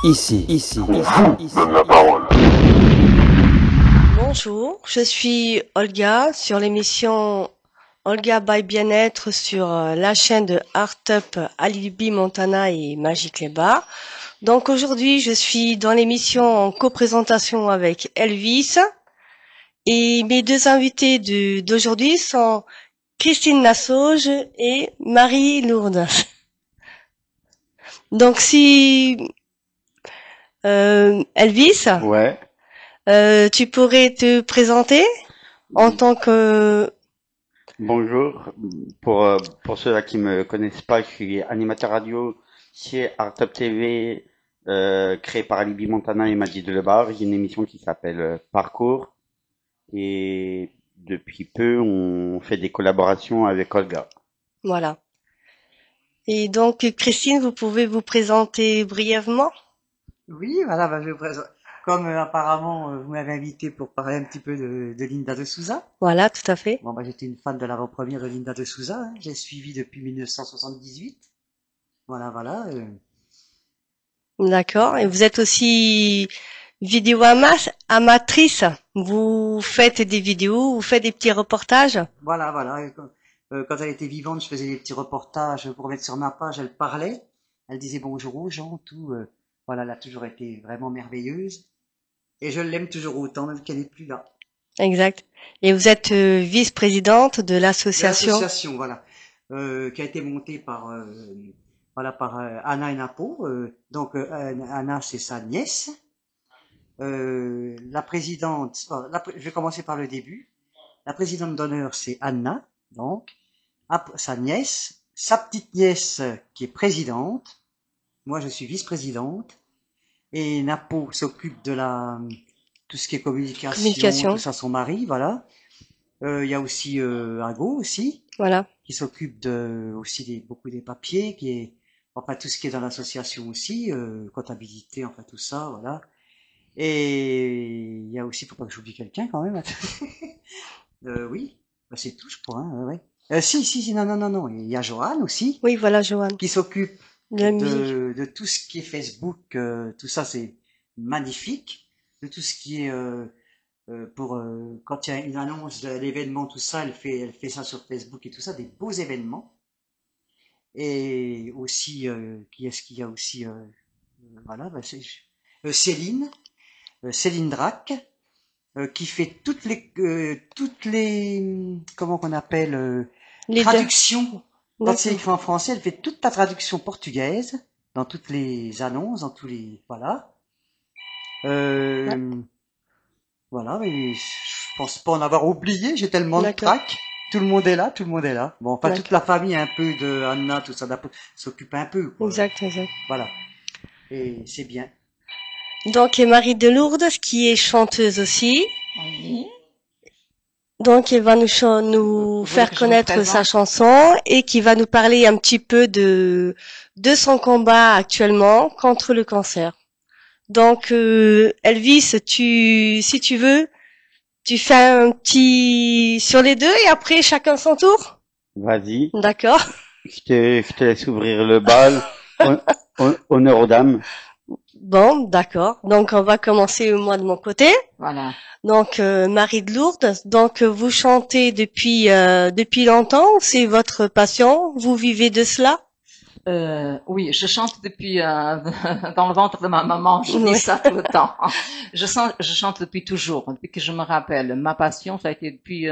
On vous donne la parole. Bonjour, je suis Olga sur l'émission Olga by Bien-être sur la chaîne de Art Up, Alibi Montana et Magic Leba. Donc aujourd'hui, je suis dans l'émission en coprésentation avec Elvis et mes deux invités d'aujourd'hui sont Christine Nassauge et Marie Lourdes. Donc si Elvis, Ouais. tu pourrais te présenter en tant que... Bonjour. Pour ceux-là qui me connaissent pas, je suis animateur radio chez Art Up TV, créé par Alibi Montana et Magic Leba. J'ai une émission qui s'appelle Parcours. Et depuis peu, on fait des collaborations avec Olga. Voilà. Et donc, Christine, vous pouvez vous présenter brièvement? Oui, voilà, je vous présente. Comme apparemment vous m'avez invité pour parler un petit peu de Linda de Souza. Voilà, tout à fait. Bon, j'étais une fan de l'avant-première de Linda de Souza. Hein. J'ai suivi depuis 1978. Voilà. D'accord. Et vous êtes aussi vidéo amatrice. Vous faites des vidéos, vous faites des petits reportages. Voilà. Et quand elle était vivante, je faisais des petits reportages pour mettre sur ma page. Elle parlait. Elle disait bonjour aux gens, tout. Voilà, elle a toujours été vraiment merveilleuse. Et je l'aime toujours autant, même qu'elle n'est plus là. Exact. Et vous êtes vice-présidente de l'association. L'association, voilà, qui a été montée par Anna et Napo. Anna, c'est sa nièce. La présidente, je vais commencer par le début. La présidente d'honneur, c'est Anna, donc sa nièce, sa petite nièce qui est présidente. Moi, je suis vice-présidente. Et Napo s'occupe de tout ce qui est communication. Tout ça, son mari, voilà. Il y a aussi Ago aussi, voilà, qui s'occupe beaucoup des papiers, tout ce qui est dans l'association aussi, comptabilité, tout ça, voilà. Et il y a aussi, faut pas que j'oublie quelqu'un quand même. Oui, c'est tout, je crois. Hein, ouais. Si, non. Il y a Johan aussi. Oui, voilà, Johan. Qui s'occupe de tout ce qui est Facebook, tout ça, c'est magnifique. De tout ce qui est quand il y a une annonce de l'événement, tout ça, elle fait ça sur Facebook et tout ça, des beaux événements. Et aussi, qui est-ce qu'il y a aussi voilà, Céline Drac, qui fait toutes les comment qu'on appelle les traductions. Quand c'est écrit en français, elle fait toute la traduction portugaise dans toutes les annonces, dans tous les voilà. Voilà, mais je pense pas en avoir oublié, j'ai tellement de trac. Tout le monde est là. Bon, toute la famille un peu de Anna, tout ça, s'occupe un peu, quoi. Exact. Voilà. Et c'est bien. Donc, et Marie de Lourdes, qui est chanteuse aussi. Oui. Donc, elle va nous faire connaître sa chanson et qui va nous parler un petit peu de son combat actuellement contre le cancer. Donc, Elvis, si tu veux, tu fais un petit sur les deux et après chacun son tour. Vas-y. D'accord. Je te laisse ouvrir le bal. Honneur aux dames. Bon, d'accord. Donc, on va commencer moi de mon côté. Voilà. Donc, Marie de Lourdes. Donc, vous chantez depuis longtemps. C'est votre passion. Vous vivez de cela? Oui, je chante depuis dans le ventre de ma maman. Je dis ça tout le temps. Je chante depuis toujours, depuis que je me rappelle. Ma passion, ça a été depuis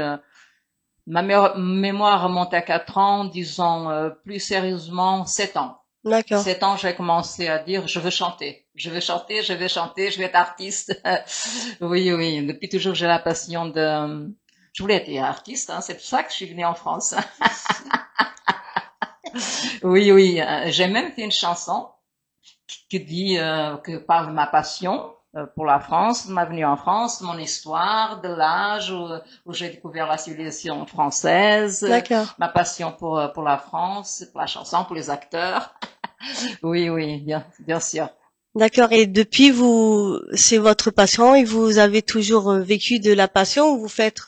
ma mémoire remonte à 4 ans, disons plus sérieusement 7 ans. D'accord. 7 ans, j'ai commencé à dire je veux chanter, je vais être artiste. Oui. Depuis toujours, j'ai la passion je voulais être artiste, hein, c'est pour ça que je suis venue en France. Oui. J'ai même fait une chanson qui dit que parle de ma passion pour la France, de ma venue en France, de mon histoire, de l'âge où j'ai découvert la civilisation française. D'accord. Ma passion pour la France, pour la chanson, pour les acteurs. Oui, bien sûr. D'accord. Et depuis, c'est votre passion et vous avez toujours vécu de la passion ou vous faites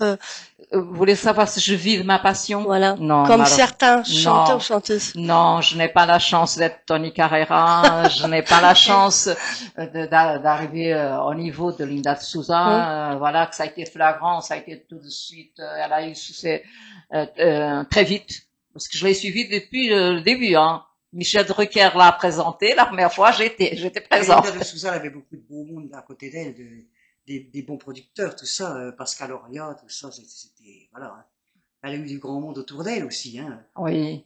Vous voulez savoir si je vis de ma passion? Voilà. Non, Comme malheureusement. certains chanteurs Non. ou chanteuses. Non, je n'ai pas la chance d'être Tony Carrera, je n'ai pas la chance d'arriver au niveau de Linda de Souza. Voilà, que ça a été flagrant, ça a été tout de suite. Elle a eu succès très vite, parce que je l'ai suivi depuis le début. Hein. Michel Drucker l'a présenté la première fois, j'étais présente. Linda de Souza, elle avait beaucoup de beau monde à côté d'elle, des bons producteurs, tout ça, Pascal Auria, tout ça, c'était, voilà. Hein. Elle a eu du grand monde autour d'elle aussi, hein. Oui.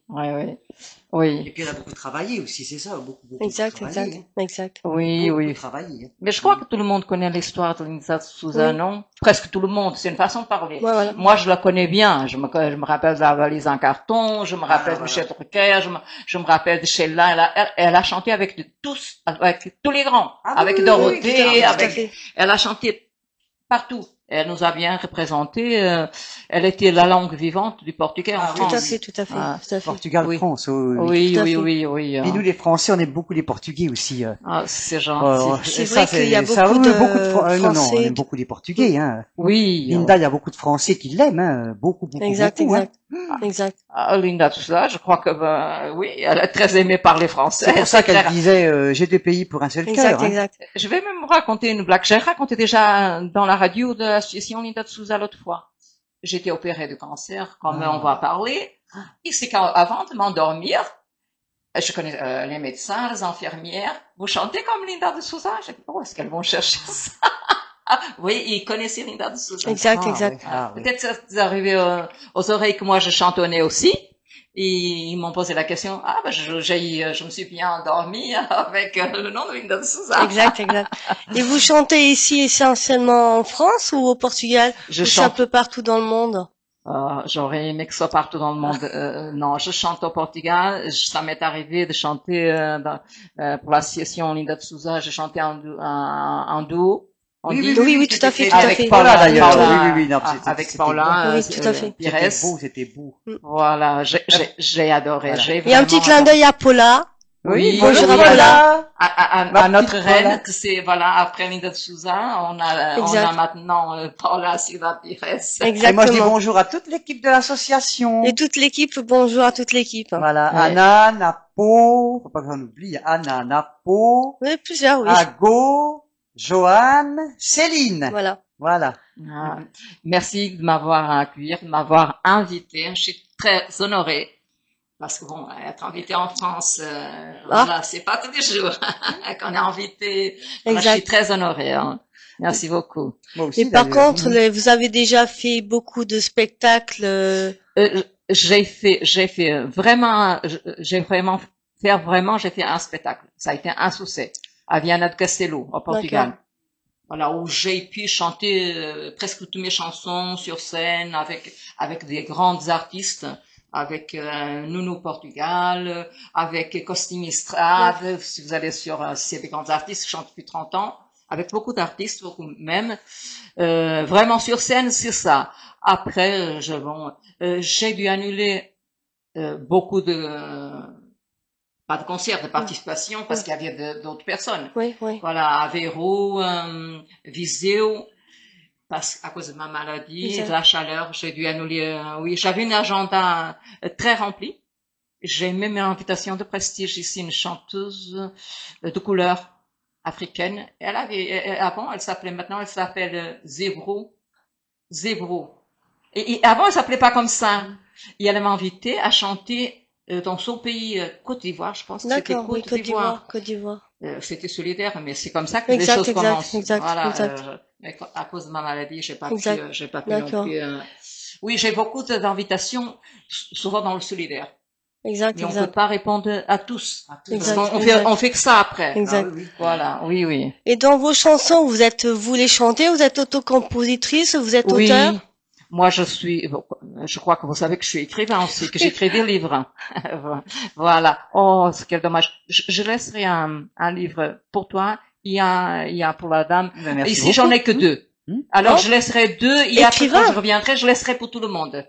Et puis elle a beaucoup travaillé aussi, c'est ça, beaucoup Exact, travaillé. exact, Hein. exact. Oui. Beaucoup travaillé. Hein. Mais je crois que tout le monde connaît l'histoire de Linda de Souza, Oui. non? Presque tout le monde, c'est une façon de parler. Ouais, voilà. Moi, je la connais bien. Je me rappelle de la valise en carton, je me rappelle de Michel Drucker, je me rappelle de Sheila. Elle a chanté avec tous les grands. Avec oui, Dorothée, oui, tout à fait. elle a chanté partout. Elle nous a bien représenté. Elle était la langue vivante du portugais en Ah, oui, Tout à France. fait, tout à fait, Ah, tout à fait. Portugal, Oui. France, Oui. Tout à fait. Et nous, les Français, on aime beaucoup les Portugais aussi. Ah, c'est gentil. C'est ça, vrai qu'il y a ça, beaucoup oui, de non, on Français aime beaucoup les Portugais. Hein. Oui. Linda, il y a beaucoup de Français qui l'aiment, hein. Beaucoup. Exact, Hein. exact. Ah, Linda, tout ça, je crois que, oui, elle est très aimée par les Français. C'est pour ça qu'elle clair. disait, j'ai deux pays pour un seul cœur. Exact, Hein. exact. Je vais même raconter une blague. J'ai raconté déjà dans la radio de l'association Linda de Souza l'autre fois. J'étais opérée de cancer, comme on va parler. Et c'est qu'avant de m'endormir, je connais les médecins, les infirmières. Vous chantez comme Linda de Souza? J'ai dit, où est-ce qu'elles vont chercher ça? Oui, ils connaissaient Linda de Souza. Exact, Ah, exact. oui. Ah, oui. Peut-être c'est arrivé aux oreilles que moi je chantonnais aussi. Et ils m'ont posé la question, je me suis bien endormie avec le nom de Linda de Souza. Exact, exact. Et vous chantez ici essentiellement en France ou au Portugal? Je Ou c'est un peu partout dans le monde? J'aurais aimé que ce soit partout dans le monde. Non, je chante au Portugal. Ça m'est arrivé de chanter pour l'association Linda de Souza. J'ai chanté en duo. Oui, tout à fait, tout à avec fait. Paula d'ailleurs. Oui, non, Avec Paula. Oui, tout à fait. Pires. C'était beau. Voilà, j'ai adoré. Voilà. J'ai Il y a un petit clin d'œil à Paula. Oui, bonjour à voilà. Paula. À notre petite reine, Paula. que c'est, voilà, après Linda de Souza, on a maintenant Paula Silva Pires. Et moi, je dis Exactement. bonjour à toute l'équipe de l'association. Et toute l'équipe, bonjour à toute l'équipe. Voilà, Ouais. Anna, Napo, faut pas qu'on oublie, Anna, Napo, Oui, plusieurs, oui. Ago, Joanne, Céline. Voilà. Voilà. Ah, merci de m'avoir accueilli, de m'avoir invité. Je suis très honorée. Parce que bon, être invité en France, voilà, c'est pas tous les jours qu'on est invité. Voilà, je suis Exact. très honorée. Hein. Merci beaucoup. Moi aussi, Et par d'ailleurs. contre, vous avez déjà fait beaucoup de spectacles. J'ai fait vraiment, j'ai fait un spectacle. Ça a été un succès à Viana de Castelo, au Portugal. D'accord. Voilà, où j'ai pu chanter presque toutes mes chansons sur scène avec des grandes artistes, avec Nuno Portugal, avec Costinho Estrade. Si vous allez sur c'est des grands artistes qui chantent depuis 30 ans, avec beaucoup d'artistes, beaucoup même. Vraiment sur scène, c'est ça. Après, j'ai dû annuler beaucoup pas de concerts, de participation, parce qu'il y avait d'autres personnes. Oui, oui. Voilà, Aveiro, Viseu, à cause de ma maladie, Exact. de la chaleur, j'ai dû annuler. Oui, j'avais une agenda très remplie. J'ai même une invitation de prestige ici, une chanteuse de couleur africaine. Avant, elle s'appelle Zebro. Et avant, elle s'appelait pas comme ça. Et elle m'a invité à chanter dans son pays, Côte d'Ivoire, je pense que c'était D'accord, oui, Côte d'Ivoire. Côte d'Ivoire. C'était solidaire, mais c'est comme ça que Exact, les choses exact, commencent. exact, Voilà, exact. mais à cause de ma maladie, j'ai pas Exact. pu non D'accord. plus. Oui, j'ai beaucoup d'invitations, souvent dans le solidaire, Exact, mais on peut exact. pas répondre à tous. Exact, Parce qu'on exact. on fait que ça après. Exact. Ah, oui. Voilà, oui. Et dans vos chansons, vous les chantez, vous êtes autocompositrice, vous êtes Oui. auteur? Moi, je crois que vous savez que je suis écrivain aussi, que j'écris des livres. Voilà. Oh, c'est quel dommage. Je laisserai un livre pour toi. Il y a pour la dame. Ben, merci Ici, beaucoup. j'en ai que deux. Alors, Oh. je laisserai deux et après, Écrivain. quand je reviendrai, je laisserai pour tout le monde.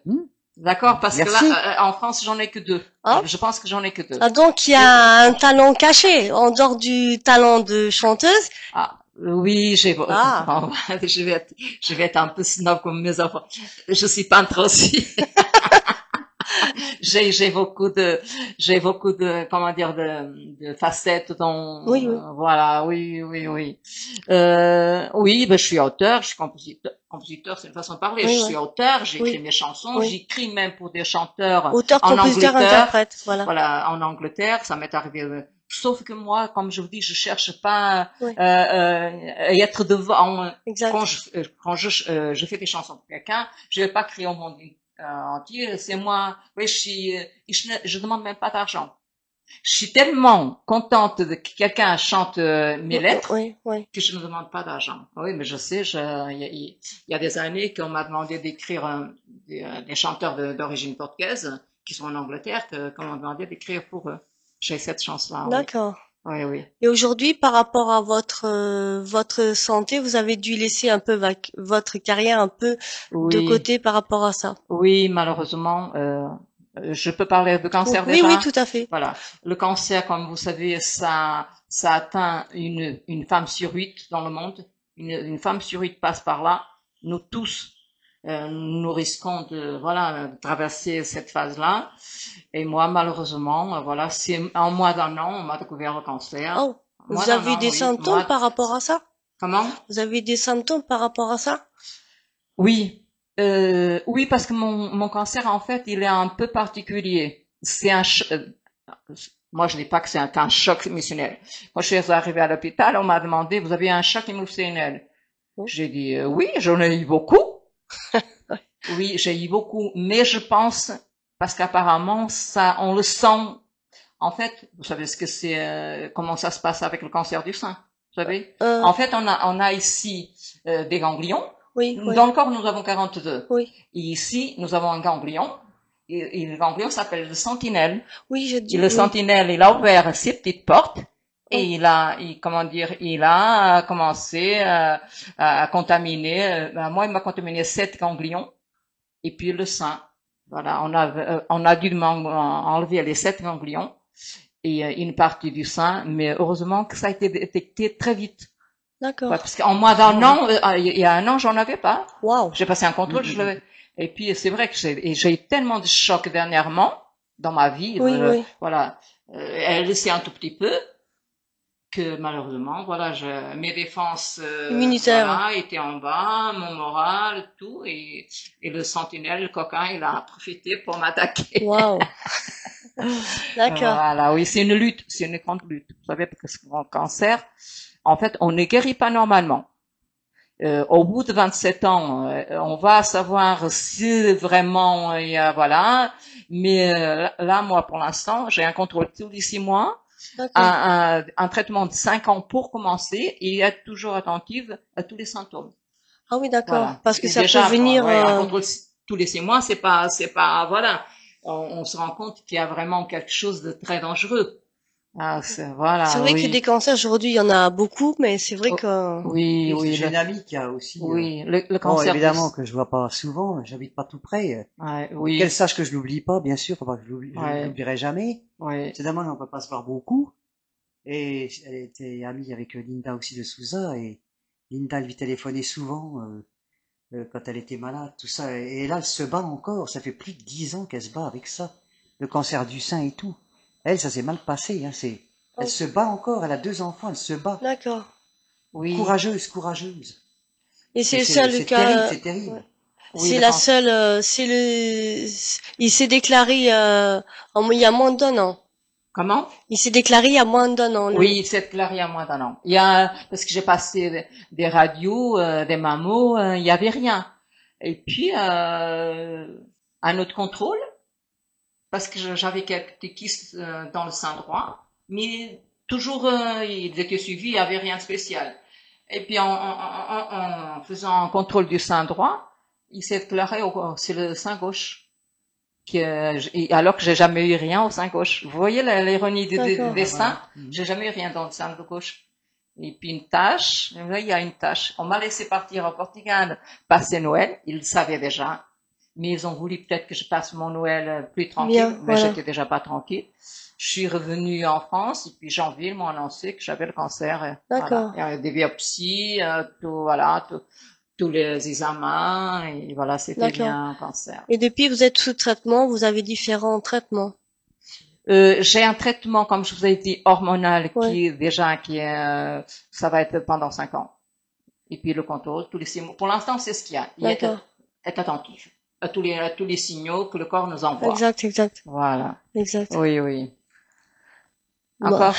D'accord? Parce Merci. que là, en France, j'en ai que deux. Ah. Je pense que j'en ai que deux. Ah, donc il y a un talent caché, en dehors du talent de chanteuse. Oui, Ah. je vais être un peu snob comme mes enfants. Je suis peintre aussi. J'ai beaucoup de, comment dire, de facettes dans, Oui, oui. voilà, oui. Oui, ben, je suis auteur, je suis compositeur, c'est une façon de parler. Oui, Je oui. suis auteur, j'écris Oui. mes chansons, Oui. j'écris même pour des chanteurs Auteur, en compositeur, Angleterre. interprète, voilà. Voilà, en Angleterre, ça m'est arrivé. Sauf que moi, comme je vous dis, je cherche pas Oui. à être devant. Exact. Quand je fais des chansons pour quelqu'un, je vais pas crier au monde entier. C'est moi. Oui, je demande même pas d'argent. Je suis tellement contente de que quelqu'un chante mes lettres Oui, oui. que je ne demande pas d'argent. Oui, mais je sais, il y a des années qu'on m'a demandé d'écrire des chanteurs d'origine portugaise qui sont en Angleterre, qu'on m'a demandé d'écrire pour eux. J'ai cette chance-là, oui. D'accord. Oui. Et aujourd'hui, par rapport à votre santé, vous avez dû laisser un peu votre carrière un peu de Oui, côté par rapport à ça. oui, malheureusement, je peux parler de cancer Oui, oui, déjà. tout à fait. Voilà. Le cancer, comme vous savez, ça atteint une femme sur 8 dans le monde. Une femme sur 8 passe par là. Nous tous, nous risquons de traverser cette phase-là. Et moi, malheureusement, voilà, c'est en moins d'un an, on m'a découvert le cancer. Oh, Moins vous d'un avez an, des oui. symptômes par rapport à ça? Comment? Vous avez des symptômes par rapport à ça? Oui, oui, parce que mon cancer, en fait, il est un peu particulier. C'est moi, je dis pas que c'est qu'un choc émotionnel. Quand je suis arrivée à l'hôpital, on m'a demandé, vous avez un choc émotionnel? Oh. J'ai dit, oui, j'en ai eu beaucoup. Oui, j'ai eu beaucoup, mais je pense, parce qu'apparemment, ça, on le sent. En fait, vous savez ce que c'est, comment ça se passe avec le cancer du sein? Vous savez? En fait, on a ici des ganglions. Oui, oui. Dans le corps, nous avons 42. Oui. Et ici, nous avons un ganglion. Et le ganglion s'appelle le sentinelle. Oui, je dis. Et le Oui. sentinelle, il a ouvert ses petites portes. Et il a commencé à contaminer. Moi, il m'a contaminé 7 ganglions. Et puis le sein. Voilà, on a dû enlever les 7 ganglions et une partie du sein. Mais heureusement que ça a été détecté très vite. D'accord. Ouais, parce qu'en moins d'un an, il y a un an, j'en avais pas. Waouh. J'ai passé un contrôle, je l'avais. Et puis c'est vrai que j'ai eu tellement de chocs dernièrement dans ma vie. Oui, oui. Voilà, elle laissait un tout petit peu que malheureusement, voilà, mes défenses immunitaires, voilà, étaient en bas, mon moral, tout, et le sentinelle, le coquin, il a profité pour m'attaquer. Waouh. D'accord. Voilà, oui, c'est une lutte, c'est une grande lutte. Vous savez, parce que mon cancer, en fait, on ne guérit pas normalement. Au bout de 27 ans, on va savoir si vraiment, voilà. Mais là, moi, pour l'instant, j'ai un contrôle tous les 6 mois, un traitement de 5 ans pour commencer et être toujours attentive à tous les symptômes. Ah oui, d'accord. Voilà. Parce que et ça déjà, peut venir. Un contrôle tous les 6 mois, c'est pas, voilà. On se rend compte qu'il y a vraiment quelque chose de très dangereux. Ah, voilà. C'est vrai que des cancers aujourd'hui, il y en a beaucoup, mais c'est vrai que. Oui. J'ai une amie qui a aussi. Oui, le cancer. Bon, évidemment que je vois pas souvent, j'habite pas tout près. Oui. Qu'elle sache que je l'oublie pas, bien sûr, enfin, je l'oublierai jamais. Oui. C'est d'abord, on peut pas se voir beaucoup. Et elle était amie avec Linda aussi de Souza, et Linda lui téléphonait souvent quand elle était malade, tout ça. Et là, elle se bat encore. Ça fait plus de 10 ans qu'elle se bat avec ça, le cancer du sein et tout. Elle, ça s'est mal passé. Hein, elle se bat encore. Elle a 2 enfants. Elle se bat. D'accord. Oui. Courageuse. Et c'est le seul cas. C'est terrible. Ouais. C'est la seule. Il s'est déclaré il y a moins d'un an. Comment? Il s'est déclaré il y a moins d'un an. Oui, il s'est déclaré il y a moins d'un an. Parce que j'ai passé des radios, des mammos, il y avait rien. Et puis un autre contrôle, parce que j'avais quelques petits kystes dans le sein droit, mais toujours ils étaient suivis, il n'y avait rien de spécial. Et puis en faisant un contrôle du sein droit, il s'est déclaré c'est le sein gauche. Alors que j'ai jamais eu rien au sein gauche. Vous voyez l'ironie du destin? J'ai jamais eu rien dans le sein de gauche. Et puis une tâche, il y a une tâche. On m'a laissé partir au Portugal passer Noël. Ils le savaient déjà. Mais ils ont voulu peut-être que je passe mon Noël plus tranquille. Mais j'étais déjà pas tranquille. Je suis revenue en France et puis janvier, ils m'ont annoncé que j'avais le cancer. Et D'accord. voilà. Il y a des biopsies, tous les examens et voilà, c'était D'accord. bien un cancer. Et depuis, vous êtes sous traitement, vous avez différents traitements. J'ai un traitement, comme je vous ai dit, hormonal Ouais. ça va être pendant 5 ans. Et puis le contrôle, tous les 6 mois. Pour l'instant, c'est ce qu'il y a. D'accord. Être attentif à tous les signaux que le corps nous envoie. Exact. Voilà. Exact. Oui. Bon. Encore?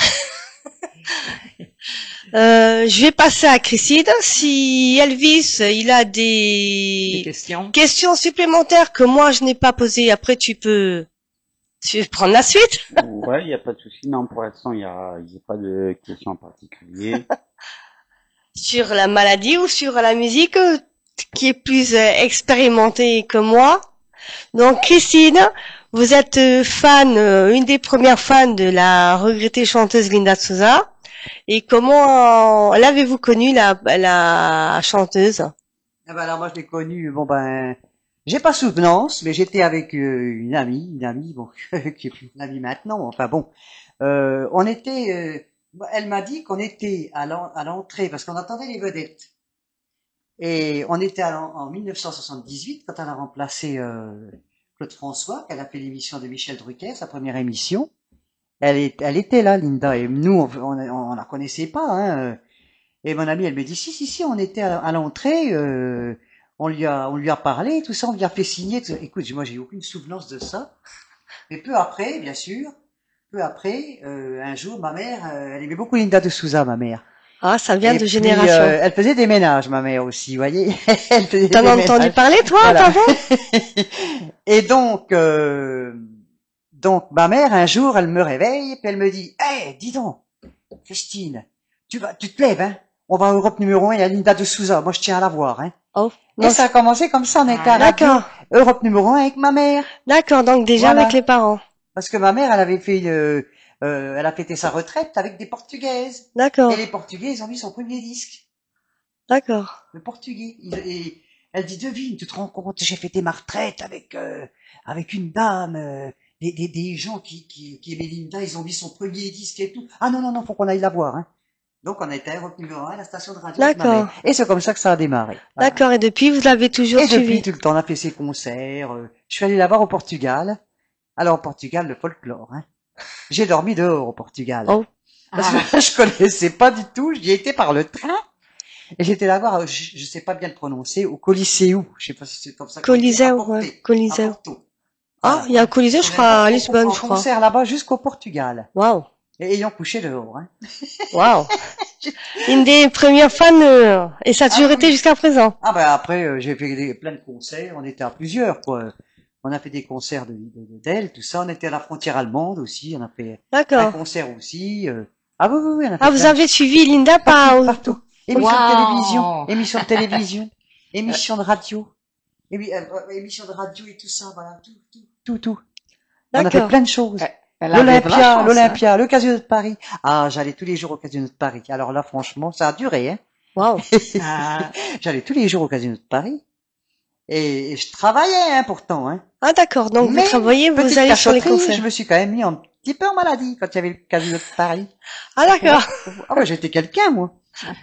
Je vais passer à Christine. Si Elvis, il a Des des questions? supplémentaires que moi je n'ai pas posées, après tu peux prendre la suite. Ouais, il n'y a pas de souci. Non, pour l'instant, il y a pas de questions en particulier. Sur la maladie ou sur la musique, qui est plus expérimentée que moi. Donc Christine, vous êtes fan, une des premières fans de la regrettée chanteuse Linda de Souza. Et comment l'avez-vous connue, la chanteuse? Ah ben alors moi je l'ai connue, bon ben, j'ai pas souvenance, mais j'étais avec une amie, bon, qui est plus une amie maintenant, enfin bon, on était, elle m'a dit qu'on était à l'entrée, parce qu'on attendait les vedettes, et on était en 1978, quand elle a remplacé Claude François, qu'elle a fait l'émission de Michel Drucker, sa première émission. Elle était là, Linda, et nous, on la connaissait pas, hein. Et mon amie, elle me dit, si, on était à l'entrée, on lui a parlé, tout ça, on lui a fait signer. Écoute, moi, j'ai aucune souvenance de ça. Mais peu après, bien sûr, un jour, ma mère, elle aimait beaucoup Linda de Souza, ma mère. Ah, ça vient Et de puis, génération. elle faisait des ménages, ma mère aussi, vous voyez. Elle faisait T'en des as entendu ménages. parler, toi, Voilà. pardon? Et donc, ma mère, un jour, elle me réveille, puis elle me dit, dis donc, Christine, tu te lèves, hein? On va à Europe numéro 1, il y a Linda de Souza. Moi, je tiens à la voir, hein. Oh. Et ça a commencé comme ça, on était à la radio, D'accord. Europe numéro 1 avec ma mère. D'accord, donc déjà Voilà. avec les parents. Parce que ma mère, elle avait fait, elle a fêté sa retraite avec des Portugaises. D'accord. Et les Portugais, ils ont mis son premier disque. D'accord. Le Portugais. Et elle dit, devine, tu te rends compte, j'ai fêté ma retraite avec une dame, des gens qui aimaient Linda, ils ont mis son premier disque et tout. Ah non, faut qu'on aille la voir, hein. Donc, on a été à Europe numéro 1 à la station de radio. avec ma D'accord. mère. Et c'est comme ça que ça a démarré. Voilà. D'accord, et depuis, vous l'avez toujours Et suivi. depuis, tout le temps, on a fait ses concerts. Je suis allé la voir au Portugal. Alors, au Portugal, le folklore, hein. J'ai dormi dehors au Portugal. Oh. Parce que je connaissais pas du tout. J'y étais par le train. Et j'étais là voir, je sais pas bien le prononcer, au Coliseu. Je sais pas si c'est comme ça. Coliseu, À ouais. Coliseu. Porto. Ah, Voilà. il y a un Coliseu, je crois, à Lisbonne, En je crois. concert là-bas jusqu'au Portugal. Waouh. Et ayant couché dehors, hein. Waouh. Une des premières fans, et ça a toujours été jusqu'à présent. Ah ben après, j'ai fait plein de concerts, on était à plusieurs, quoi. On a fait des concerts d'elle, tout ça. On était à la frontière allemande aussi, on a fait un D'accord. concert aussi. Ah oui, on a fait Ah, vous plein. avez suivi Linda Partout. Émission Wow. de télévision, émission de télévision, émission de radio, émission de radio et tout ça, voilà, tout. On a fait D'accord. plein de choses. Elle avait de la chance, L'Olympia, le Casino de Paris. Ah, j'allais tous les jours au Casino de Paris. Alors là, franchement, ça a duré, hein. Waouh. Ah. J'allais tous les jours au Casino de Paris. Et je travaillais, hein, pourtant, hein. Ah, d'accord. Donc, Mais, vous travaillez, vous petite allez sur les cachotterie, concerts. je me suis quand même mis un petit peu en maladie quand il y avait le Casino de Paris. Ah, d'accord. Ah bah, j'étais quelqu'un, moi.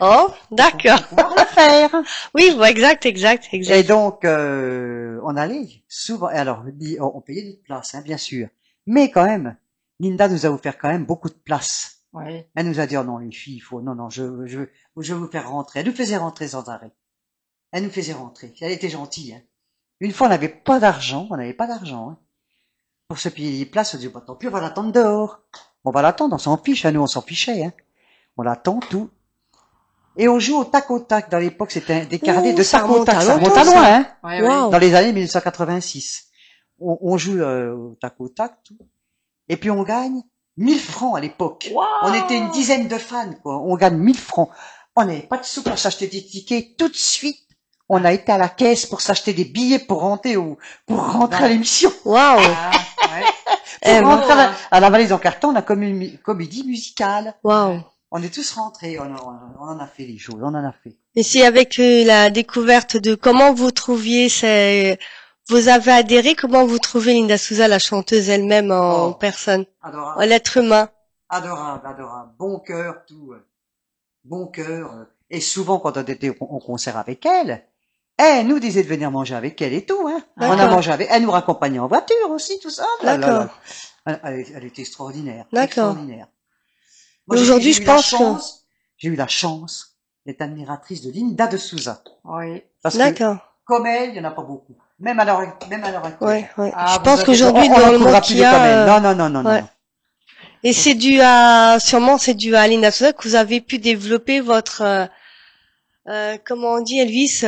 Oh, d'accord. Pour pouvoir le faire. Oui, bon, exact. Et donc, on allait souvent, et alors, on payait notre place, hein, bien sûr. Mais quand même, Linda nous a offert quand même beaucoup de place. Oui. Elle nous a dit, oh non, les filles, je veux vous faire rentrer. Elle nous faisait rentrer sans arrêt. Elle nous faisait rentrer. Elle était gentille, hein. Une fois, on n'avait pas d'argent, hein. Pour se payer les places, on dit, bah, tant pis, on va l'attendre dehors. On va l'attendre, on s'en fiche, à nous, on s'en fichait, hein. On l'attend, tout. Et on joue au tac au tac. Dans l'époque, c'était des carnets de ça tac au remonte tac. à Ça remonte longtemps, à loin, hein. Ouais, Wow. Dans les années 1986. On joue au tac, tout. Et puis on gagne 1000 francs à l'époque. Wow. On était une dizaine de fans, quoi. On gagne 1000 francs. On n'avait pas de sous pour s'acheter des tickets. Tout de suite, on a été à la caisse pour s'acheter des billets pour rentrer à l'émission. Waouh. Ah, ouais. Eh, Pour rentrer à la valise en carton, la comédie musicale. Waouh. On est tous rentrés. On en a fait les choses. On en a fait. Et c'est avec la découverte de comment vous trouviez vous avez adhéré. Comment vous trouvez Linda Souza, la chanteuse elle-même en Oh. personne, en Adorable, l'être humain? adorable, adorable. Bon cœur, tout. Bon cœur. Et souvent, quand on était en concert avec elle, elle nous disait de venir manger avec elle et tout, hein. On a D'accord. mangé avec, elle nous raccompagnait en voiture aussi, tout ça. Là, là, D'accord. là. Elle était extraordinaire. D'accord. Extraordinaire. Mais Moi, aujourd'hui, je eu la pense que- chance, j'ai eu la chance d'être admiratrice de Linda de Souza. Oui. Parce que, D'accord. comme elle, il y en a pas beaucoup. Même à l'heure actuelle. Ouais, ouais. Ah, Je vous pense avez- qu'aujourd'hui, on dans en le trouvera monde plus qu'il des y comme elle. a, Non, non, non, non, ouais. non. et c'est dû à, sûrement, c'est dû à Linda Souza que vous avez pu développer votre, comment on dit, Elvis,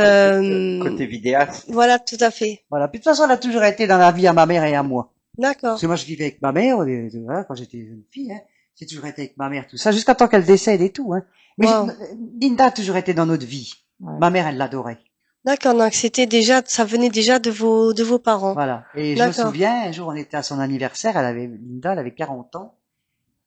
Côté vidéaste. voilà, tout à fait. Voilà. Puis de toute façon, elle a toujours été dans la vie à ma mère et à moi. D'accord. Parce que moi, je vivais avec ma mère, voilà, quand j'étais jeune fille, hein. J'ai toujours été avec ma mère, tout ça, jusqu'à temps qu'elle décède et tout, hein. Mais Wow. Linda a toujours été dans notre vie. Ouais. Ma mère, elle l'adorait. D'accord, donc c'était déjà, ça venait déjà de vos parents. Voilà. Et je me D'accord. souviens, un jour, on était à son anniversaire, Linda, elle avait 40 ans.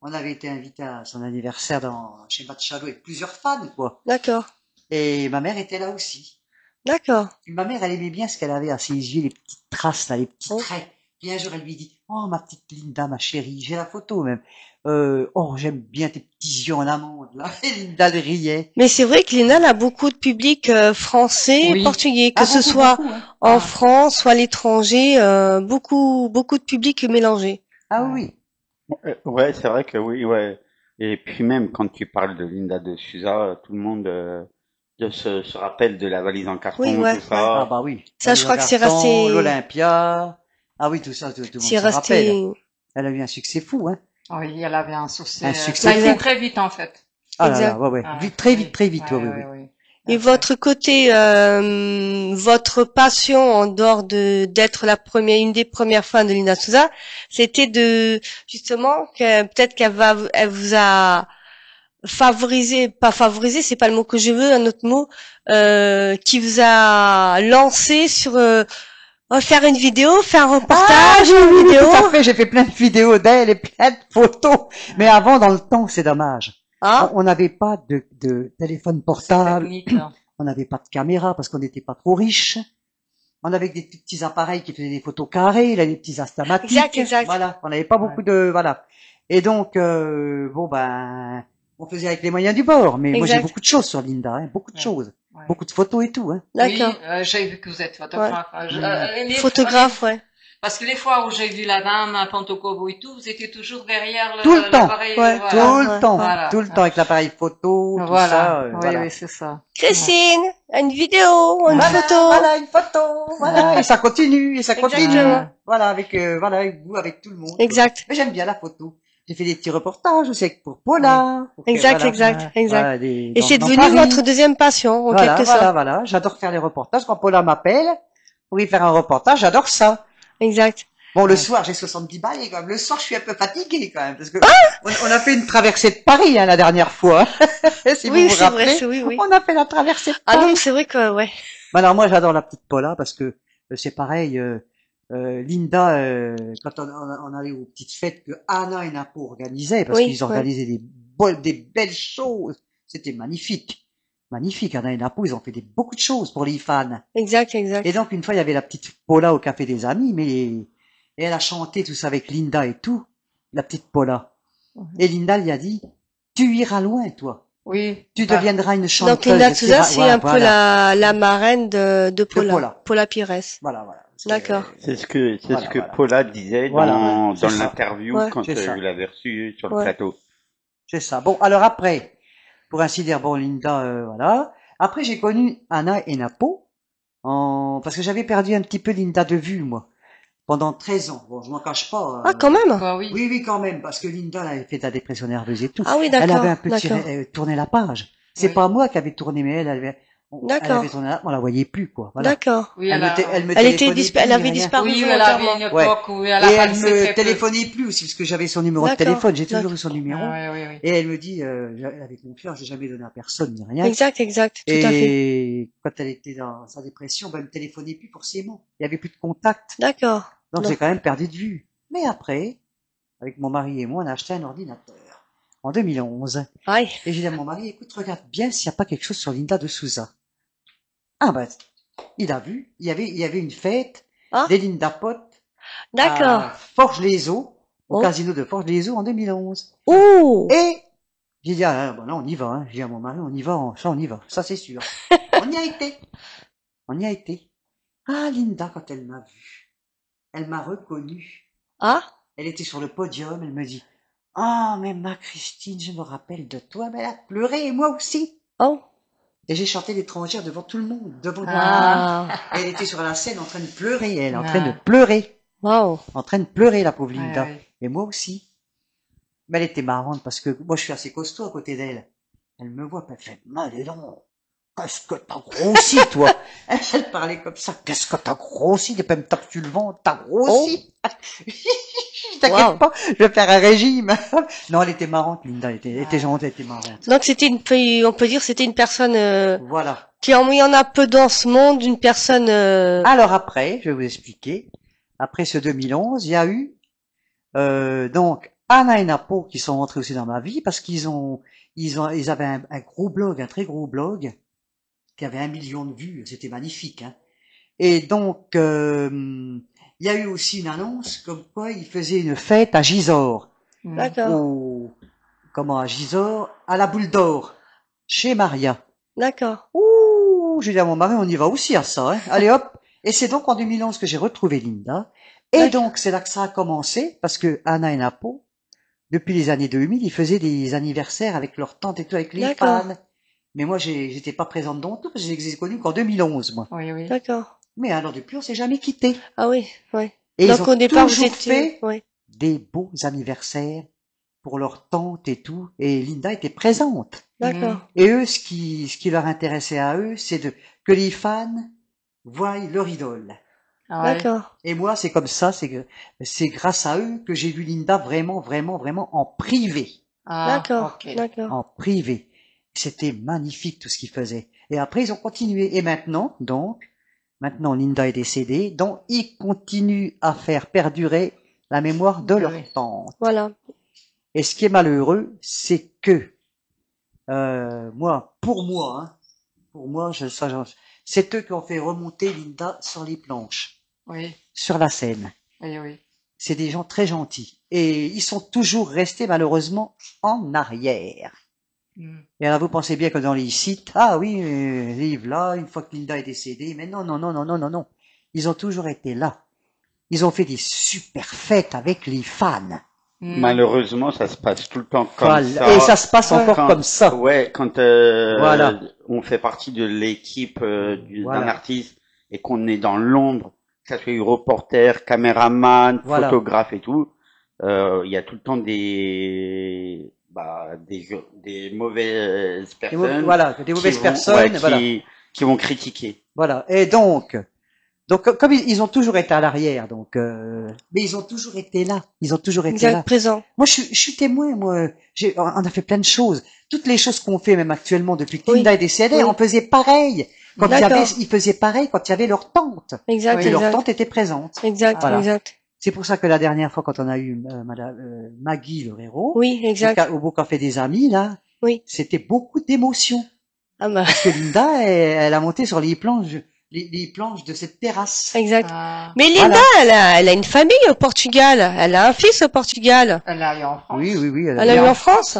On avait été invité à son anniversaire chez Matchalo avec plusieurs fans, quoi. D'accord. Et ma mère était là aussi. D'accord. Puis ma mère, elle aimait bien ce qu'elle avait à ses yeux, les petites traces, là, les petits Oh. traits. Puis un jour, elle lui dit, oh, ma petite Linda, ma chérie, j'ai la photo même. Oh, j'aime bien tes petits yeux en amande, là. Et Linda, elle riait. Mais c'est vrai que Linda a beaucoup de public français et Oui. portugais, que Ah, ce beaucoup, soit beaucoup, hein. en Ah. France, soit à l'étranger, beaucoup de public mélangé. Ah Ouais. oui. Ouais, c'est vrai que oui, ouais. Et puis même quand tu parles de Linda de Souza, tout le monde se rappelle de la valise en carton, Oui, ouais, tout ça. Ah bah oui. Ça, je crois que c'est Carton, resté- l'Olympia. Ah oui, tout ça, tout le monde C'est s'en rappelle. resté, Elle a eu un succès fou, hein. Oui, elle avait un succès. Un Ça succès allait fou. très vite, en fait. Ah là Exact. là, ouais, ouais. Ah, Vite, très oui. vite, très vite, Ouais, ouais, ouais, ouais. ouais. Et Après. votre côté, votre passion en dehors d'être une des premières fans de Linda Souza, c'était de justement que peut-être elle vous a favorisé, pas favorisé, c'est pas le mot que je veux, un autre mot, qui vous a lancé sur faire une vidéo, faire un reportage, oui, une oui, vidéo. tout à fait. J'ai fait plein de vidéos d'elle et plein de photos. Mais avant, dans le temps, c'est dommage. Hein? On n'avait pas de téléphone portable. Technique, là. On n'avait pas de caméra parce qu'on n'était pas trop riches. On avait des petits appareils qui faisaient des photos carrées, là, des petits astamatiques. Exact, exact. Voilà. On n'avait pas beaucoup de, voilà. Et donc, bon, ben, on faisait avec les moyens du bord. Mais moi, j'ai Exact. beaucoup de choses sur Linda, hein. Beaucoup de Ouais. choses. Ouais. Beaucoup de photos et tout, hein. D'accord. Oui, j'ai vu que vous êtes photographe. Photographe, ouais. Parce que les fois où j'ai vu la dame à Pontocobo et tout, vous étiez toujours derrière Tout le temps. l'appareil. Ouais. Voilà. Tout ouais, le temps. voilà. Tout le temps avec l'appareil photo, tout Voilà. ça, Oui, voilà. oui, c'est ça. Christine, une vidéo, une Voilà, photo. voilà, une photo, voilà, et ça continue, et ça continue. Exactement. Voilà, avec vous, avec tout le monde. Exact. Mais j'aime bien la photo. J'ai fait des petits reportages aussi pour Paula. pour que, Exact, voilà, exact, exact. voilà, Et c'est devenu Paris. votre deuxième passion, en Voilà, quelque voilà, sorte. voilà. J'adore faire les reportages. Quand Paula m'appelle pour y faire un reportage, j'adore ça. Exact. Bon, le Ouais. soir, j'ai 70 balais quand même. Le soir, je suis un peu fatigué quand même, parce que Ah on a fait une traversée de Paris, hein, la dernière fois. Si Oui, vous vous c'est vrai, rappelez. oui, oui. On a fait la traversée de Ah Paris. non, c'est vrai que, ouais. Bah alors moi j'adore la petite Paula parce que c'est pareil, Linda, quand on allait aux petites fêtes que Anna et Napo organisaient, parce Oui, qu'ils organisaient des belles choses, c'était magnifique. Magnifique, Anna et Napo, ils ont fait beaucoup de choses pour les fans. Exact, exact. Et donc une fois il y avait la petite Paula au Café des Amis, et elle a chanté tout ça avec Linda et tout, la petite Paula. Et Linda lui a dit, tu iras loin toi, Oui. tu Ah. deviendras une chanteuse. Donc Linda Souza, etc. c'est Ouais, un peu voilà. la marraine de Paula. Paula. Paula Pires. Voilà, voilà. Parce que, D'accord. C'est ce que Voilà, voilà. Paula disait Voilà, dans ouais, c'est ça. l'interview Ouais. quand C'est ça. je l'avais reçue sur le Ouais. plateau. C'est ça. Bon, alors après, pour ainsi dire, bon, Linda, voilà. Après, j'ai connu Anna et Napo, parce que j'avais perdu un petit peu Linda de vue, moi, pendant 13 ans. Bon, je m'en cache pas. Ah, quand même. Bah oui. Oui, oui, quand même, parce que Linda, elle avait fait de la dépression nerveuse et tout. Ah oui, Elle d'accord. avait un peu D'accord. tourné la page. C'est Oui. pas moi qui avais tourné, mais elle avait D'accord. tourné on la voyait plus, quoi. Voilà. D'accord. Oui, Elle me Elle était téléphonait plus, elle avait rien. disparu Oui, elle avait volontairement. une Ouais. époque où elle Et a elle passé me très peu. téléphonait plus aussi, parce que j'avais son numéro de D'accord, téléphone. J'ai toujours d'accord. eu son numéro. Ah, oui, oui, oui. Et elle me dit, elle avait confiance, j'ai jamais donné à personne, ni rien. Exact, exact. Tout à fait. Et quand elle était dans sa dépression, ben, elle me téléphonait plus forcément. Il y avait plus de contact. D'accord. Donc Non. j'ai quand même perdu de vue. Mais après, avec mon mari et moi, on a acheté un ordinateur. En 2011. Aïe. Et j'ai dit à mon mari, écoute, regarde bien s'il n'y a pas quelque chose sur Linda de Souza. Ah ben, il a vu. Il y avait une fête. Ah. des Linda Pot D'accord. à Forges-les-Eaux, au Oh. casino de Forges-les-Eaux en 2011. Ouh. Et j'ai dit, ah, bon, là, on y va, hein. J'ai dit à mon mari, on y va, on y va, ça c'est sûr. On y a été. On y a été. Ah, Linda, quand elle m'a vu, elle m'a reconnu. Ah. Elle était sur le podium, elle me dit, ah, mais ma Christine, je me rappelle de toi, mais elle a pleuré, et moi aussi. Oh. Et j'ai chanté l'étrangère devant tout le monde, devant tout le monde. Ah. Et elle était sur la scène en train de pleurer, elle, en Ah. train de pleurer. Waouh. En train de pleurer, la pauvre Ouais, Linda. ouais. Et moi aussi. Mais elle était marrante parce que moi, je suis assez costaud à côté d'elle. Elle me voit, elle fait, dis donc, qu'est-ce que t'as grossi, toi? Elle parlait comme ça, qu'est-ce que t'as grossi? Depuis même temps que tu le vends, t'as grossi. T'inquiète Wow. pas, je vais faire un régime. Non, elle était marrante, Linda, elle était gentille, elle était marrante. Donc c'était on peut dire c'était une personne Voilà. qui en il y en a peu dans ce monde, une personne Alors après, je vais vous expliquer. Après ce 2011, il y a eu donc Anna et Napo qui sont rentrés aussi dans ma vie parce qu'ils avaient un gros blog, un très gros blog qui avait 1 million de vues. C'était magnifique, hein. Et donc il y a eu aussi une annonce comme quoi ils faisaient une fête à Gisors, Mm. D'accord. à Gisors, à la Boule d'Or, chez Maria. D'accord. Ouh, j'ai dit à mon mari, on y va aussi à ça, hein. Allez hop. Et c'est donc en 2011 que j'ai retrouvé Linda. Et D'accord. donc, c'est là que ça a commencé, parce que Anna et Napo, depuis les années 2000, ils faisaient des anniversaires avec leur tante et tout, avec les D'accord. fans. Mais moi, j'étais pas présente dans tout, parce que je les ai connus qu'en 2011, moi. Oui, oui. D'accord. Mais alors, depuis, on s'est jamais quitté. Ah oui, oui. Et Donc ils au ont départ vous toujours étiez fait oui. des beaux anniversaires pour leur tante et tout. Et Linda était présente. D'accord. Et eux, ce qui leur intéressait à eux, c'est que les fans voient leur idole. Ah ouais. D'accord. Et moi, c'est comme ça, c'est grâce à eux que j'ai vu Linda vraiment, vraiment, vraiment en privé. Ah, D'accord. ok. D'accord. En privé. C'était magnifique tout ce qu'ils faisaient. Et après, ils ont continué. Et maintenant, Linda est décédée, donc ils continuent à faire perdurer la mémoire de leur Oui. tante. Voilà. Et ce qui est malheureux, c'est que pour moi, c'est eux qui ont fait remonter Linda sur les planches, Oui, sur la scène. oui, oui. C'est des gens très gentils. Et ils sont toujours restés, malheureusement, en arrière. Mm. Et alors, vous pensez bien que dans les sites, ah oui, Yves là, une fois que Linda est décédée, mais non, non, non, non, non, non, non. Ils ont toujours été là. Ils ont fait des super fêtes avec les fans. Mm. Malheureusement, ça se passe tout le temps comme Voilà. ça. Et ça se passe encore Quand- comme ça. Ouais, quand Voilà. on fait partie de l'équipe d'un Voilà. artiste et qu'on est dans l'ombre, que ça soit reporter, caméraman, Voilà. photographe et tout, il y a tout le temps des mauvaises personnes. Voilà, des mauvaises qui vont- personnes, ouais, voilà. qui vont critiquer. Voilà. Et donc comme ils ont toujours été à l'arrière, mais ils ont toujours été là. Ils ont toujours été Exact. là. Présent. Moi, je suis témoin. Moi, on a fait plein de choses. Toutes les choses qu'on fait, même actuellement, depuis que Oui. Linda est décédée, Oui. on faisait pareil. Quand D'accord. ils faisaient pareil quand il y avait leur tante. Exact. Oui, Et leur Exact. tante était présente. Exact. Voilà. Exact. C'est pour ça que la dernière fois, quand on a eu Maggie Lerero, Oui. Exact. au Beau Café des Amis, là, Oui. c'était beaucoup d'émotions. Ah bah. Parce que Linda, elle a monté sur les planches de cette terrasse. Exact. Ah, Mais Linda, elle a une famille au Portugal. Elle a un fils au Portugal. elle a eu en France. Oui, oui, oui. Elle a eu en France.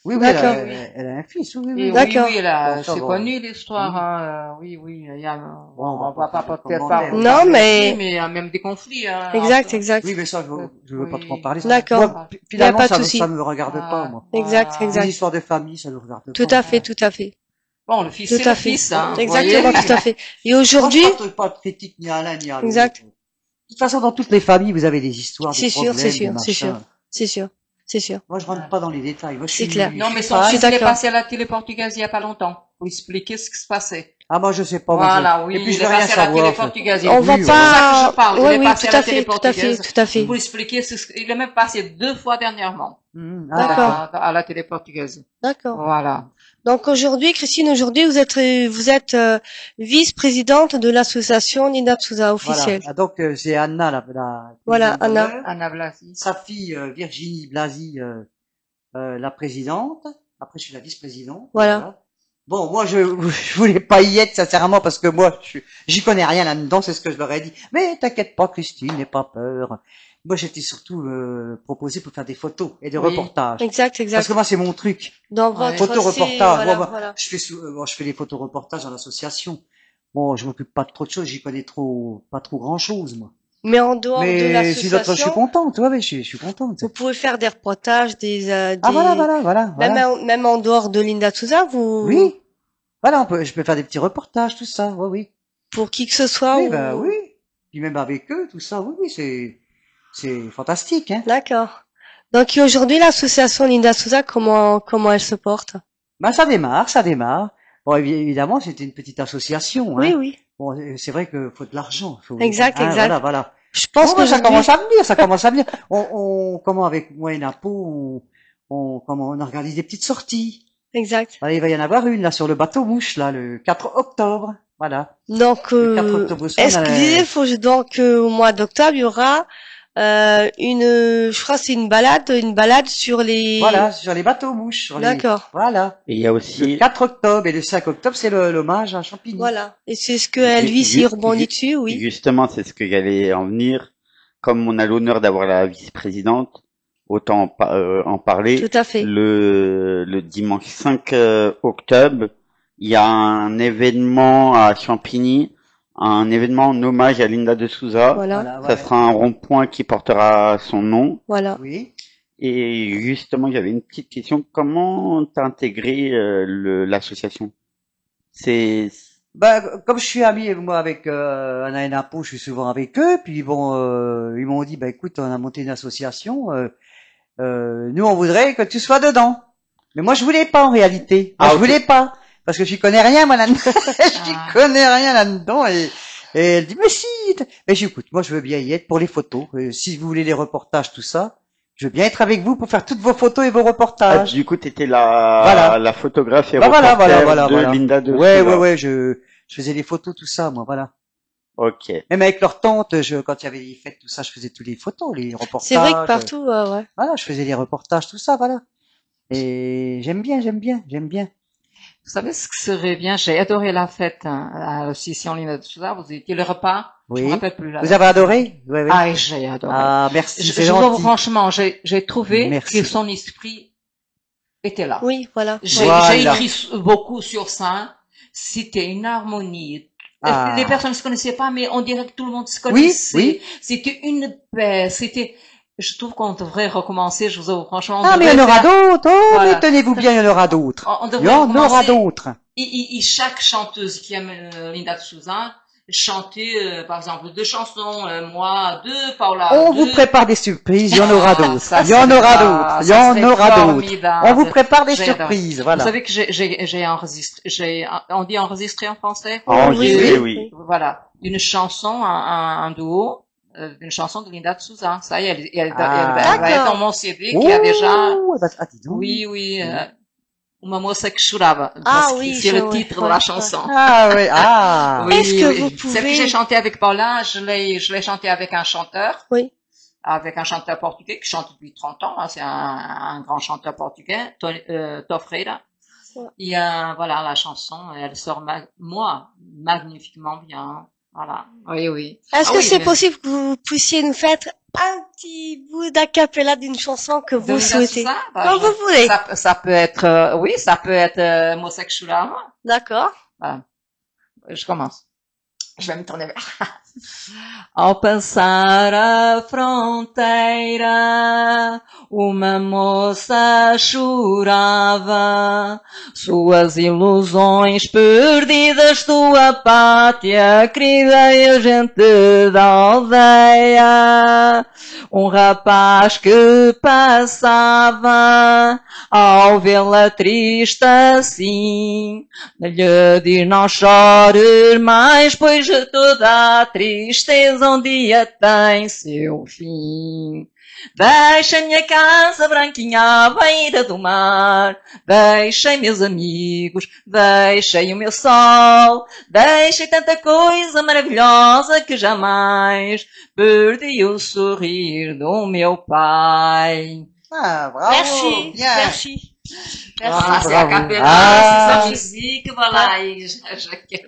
Oui, oui, D'accord. elle a un fils. Oui, oui, Et oui. oui, D'accord. oui, là, Bon, ça c'est va. connu l'histoire. Hein. Oui, oui, il y a, on va on va pas pas faire peut-être commentaire. pas. Non, parler mais- ici, mais il y a même des conflits. Hein, Exact. entre- Exact. Oui, mais ça, je veux pas Oui. trop en parler. D'accord. Moi, Y a finalement, pas de ça souci. me regarde pas, moi. Exact. Voilà. Exact. Les histoires de famille, ça ne regarde pas. Tout à fait. Tout à fait. Bon, le fils, Tout c'est à le fait. fils. Hein, vous Exactement. voyez. Tout à fait. Et aujourd'hui, Moi, je pas de critique ni à l'un ni à l'autre. Exact. De toute façon, dans toutes les familles, vous avez des histoires, c'est des sûr, problèmes, c'est sûr, des c'est sûr, machins. c'est sûr, c'est sûr. Moi, je rentre pas dans les détails. Moi, je C'est suis, clair. Non, mais je son suis je suis fils, il est d'accord. passé à la télé portugaise il y a pas longtemps. Pour expliquer ce qui se passait. Ah, moi, je sais pas. moi, Voilà, oui. Et puis, je il est veux rien passé à la télé savoir. portugaise. On Oui, va oui. C'est pour ça que pas. je parle. Oui, il est oui, passé tout à à la télé fait, tout à fait, portugaise. tout à fait. Pour expliquer il est même passé 2 fois dernièrement. Ah, D'accord. À la télé portugaise. D'accord. Voilà. Donc aujourd'hui, Christine, aujourd'hui, vous êtes vice-présidente de l'association Nina Souza officielle. Voilà. Ah, donc, c'est Anna, Voilà, présidente Anna. d'honneur. Anna Blasi. Sa fille, Virginie Blasi, la présidente. Après, je suis la vice-présidente. Voilà. Bon, moi, je voulais pas y être, sincèrement, parce que moi, j'y connais rien là-dedans, c'est ce que je leur ai dit. Mais t'inquiète pas, Christine, n'aie pas peur. Moi, j'étais surtout proposé pour faire des photos et des Oui. reportages. Exact, Parce exact. que moi, c'est mon truc. Dans Ouais. votre Photo-reportage. voilà, Moi, voilà. je fais des photos-reportages en association. Bon, je m'occupe pas de trop de choses, j'y connais pas trop grand-chose, moi. Mais en dehors de Mais sinon, je suis l'association, contente, ouais, je suis contente. vous pouvez faire des reportages, Ah, voilà. même en dehors de Linda Souza, vous, Oui. Voilà, je peux faire des petits reportages, tout ça, oui. pour qui que ce soit, Oui, ou... ben oui. Puis même avec eux, tout ça, oui, c'est fantastique, hein. D'accord. Donc aujourd'hui, l'association Linda Souza, comment elle se porte? Ben, ça démarre. Bon, évidemment, c'était une petite association, hein. Oui, oui. Bon, c'est vrai que faut de l'argent. Exact, hein, exact. Voilà. Je pense Bon, que ben, ça aujourd'hui, commence à venir. Comment, avec moi et Napo, on organise des petites sorties. exact. Voilà, il va y en avoir une, là, sur le bateau mouche, là, le 4 octobre. Voilà. Donc, Le 4 octobre au soir, exclusif, donc, au mois d'octobre, il y aura, je crois que c'est une balade sur les... voilà, sur les bateaux mouches. D'accord. Voilà. Et il y a Le aussi, 4 octobre et le 5 octobre, c'est l'hommage à Champigny. Voilà. Et c'est ce que Elvis y rebondit dessus, oui. justement, c'est ce que j'allais en venir. Comme on a l'honneur d'avoir la vice-présidente, autant en parler. Tout à fait. Le dimanche 5 octobre, il y a un événement à Champigny, un événement en hommage à Linda de Souza. Voilà. Ça sera un rond-point qui portera son nom. Voilà. Oui. Et justement, j'avais une petite question. Comment t'as intégré l'association? C'est Bah, comme je suis ami, moi, avec Anna et Napo, je suis souvent avec eux. Puis bon, ils m'ont dit, bah écoute, on a monté une association. Nous, on voudrait que tu sois dedans. Mais moi, je voulais pas en réalité. Moi, Ah, je ok. voulais pas. Parce que j'y connais rien, moi, là-dedans. J'y Ah. connais rien là-dedans. Et elle dit, mais si. Mais j'écoute, moi, je veux bien y être pour les photos. Si vous voulez les reportages, tout ça, je veux bien être avec vous pour faire toutes vos photos et vos reportages. du coup, t'étais Voilà. la photographe et Bah, reporter voilà. de Linda de Ouais, Souza. je faisais les photos, tout ça, moi, voilà. Ok. Même avec leur tante, quand il y avait les fêtes, tout ça, je faisais tous les photos, les reportages. C'est vrai que partout, ouais. Voilà, je faisais les reportages, tout ça, voilà. Et j'aime bien. Vous savez ce que serait bien? J'ai adoré la fête à l'association Linda de Souza. Vous étiez le repas? Je Oui. me rappelle plus. Là. Vous avez adoré? Oui. Ah, j'ai adoré. Ah, merci, c'est je vous avoue, gentil. franchement, j'ai trouvé Merci. que son esprit était là. Oui, voilà. J'ai Voilà. écrit beaucoup sur ça. C'était une harmonie. Ah. Les personnes ne se connaissaient pas, mais on dirait que tout le monde se connaissait. Oui. C'était une paix. Je trouve qu'on devrait recommencer. Je vous avoue, franchement. Ah, mais il y en aura d'autres. Oh, Voilà. mais tenez-vous bien, il y en aura d'autres. On Il devrait y en aura recommencer. d'autres. Chaque chanteuse qui aime Linda de Souza chanter, par exemple, 2 chansons, moi, 2, Paula. On 2. vous prépare des surprises, il y en aura d'autres. Ça Il y en serait aura pas- d'autres. Il y ça en serait aura d'autres. formidable. On vous prépare des J'ai adoré. surprises, Vous voilà. savez que j'ai enregistré, on dit enregistré en français? Enregistré, oui. Voilà. Une chanson, un duo, d'une chanson de Linda de Souza. Ça y est, elle Ah. va être dans mon CD qui a déjà, Oh, bah, ah, dis donc. oui, Uma moça que chorava. Ah Parce que oui, c'est je- le ouais, titre de ouais, la ouais. chanson. Ah, oui, ah. Oui, Est-ce que oui. vous Celle pouvez- que j'ai chantée avec Paula, je l'ai chantée avec un chanteur. Oui. Avec un chanteur portugais qui chante depuis 30 ans. Hein, c'est un grand chanteur portugais, Tó Freira. Ouais. Et voilà, la chanson, elle sort magnifiquement bien. Voilà. Oui. Est-ce Ah que oui, c'est mais- possible que vous puissiez nous faire un petit bout d'acapella d'une chanson que de vous Linda souhaitez? Souza, bah, Comme vous voulez. ça peut être, oui, ça peut être Moça que chorava. D'accord. Voilà. Je commence. Je vais me tourner vers. Ao passar a fronteira, uma moça chorava, suas ilusões perdidas, sua pátria querida e a gente da aldeia. Rapaz que passava, ao vê-la triste assim, lhe diz não chores mais, pois toda a tristeza um dia tem seu fim. Deixa minha casa branquinha à beira do mar, deixei meus amigos, deixei o meu sol, deixei tanta coisa maravilhosa que jamais perdi o sorrir do meu pai. Ah, bravo. Merci. Bien. Merci. Ah, c'est bravo. a cappella, Ah. c'est sa musique, voilà. Et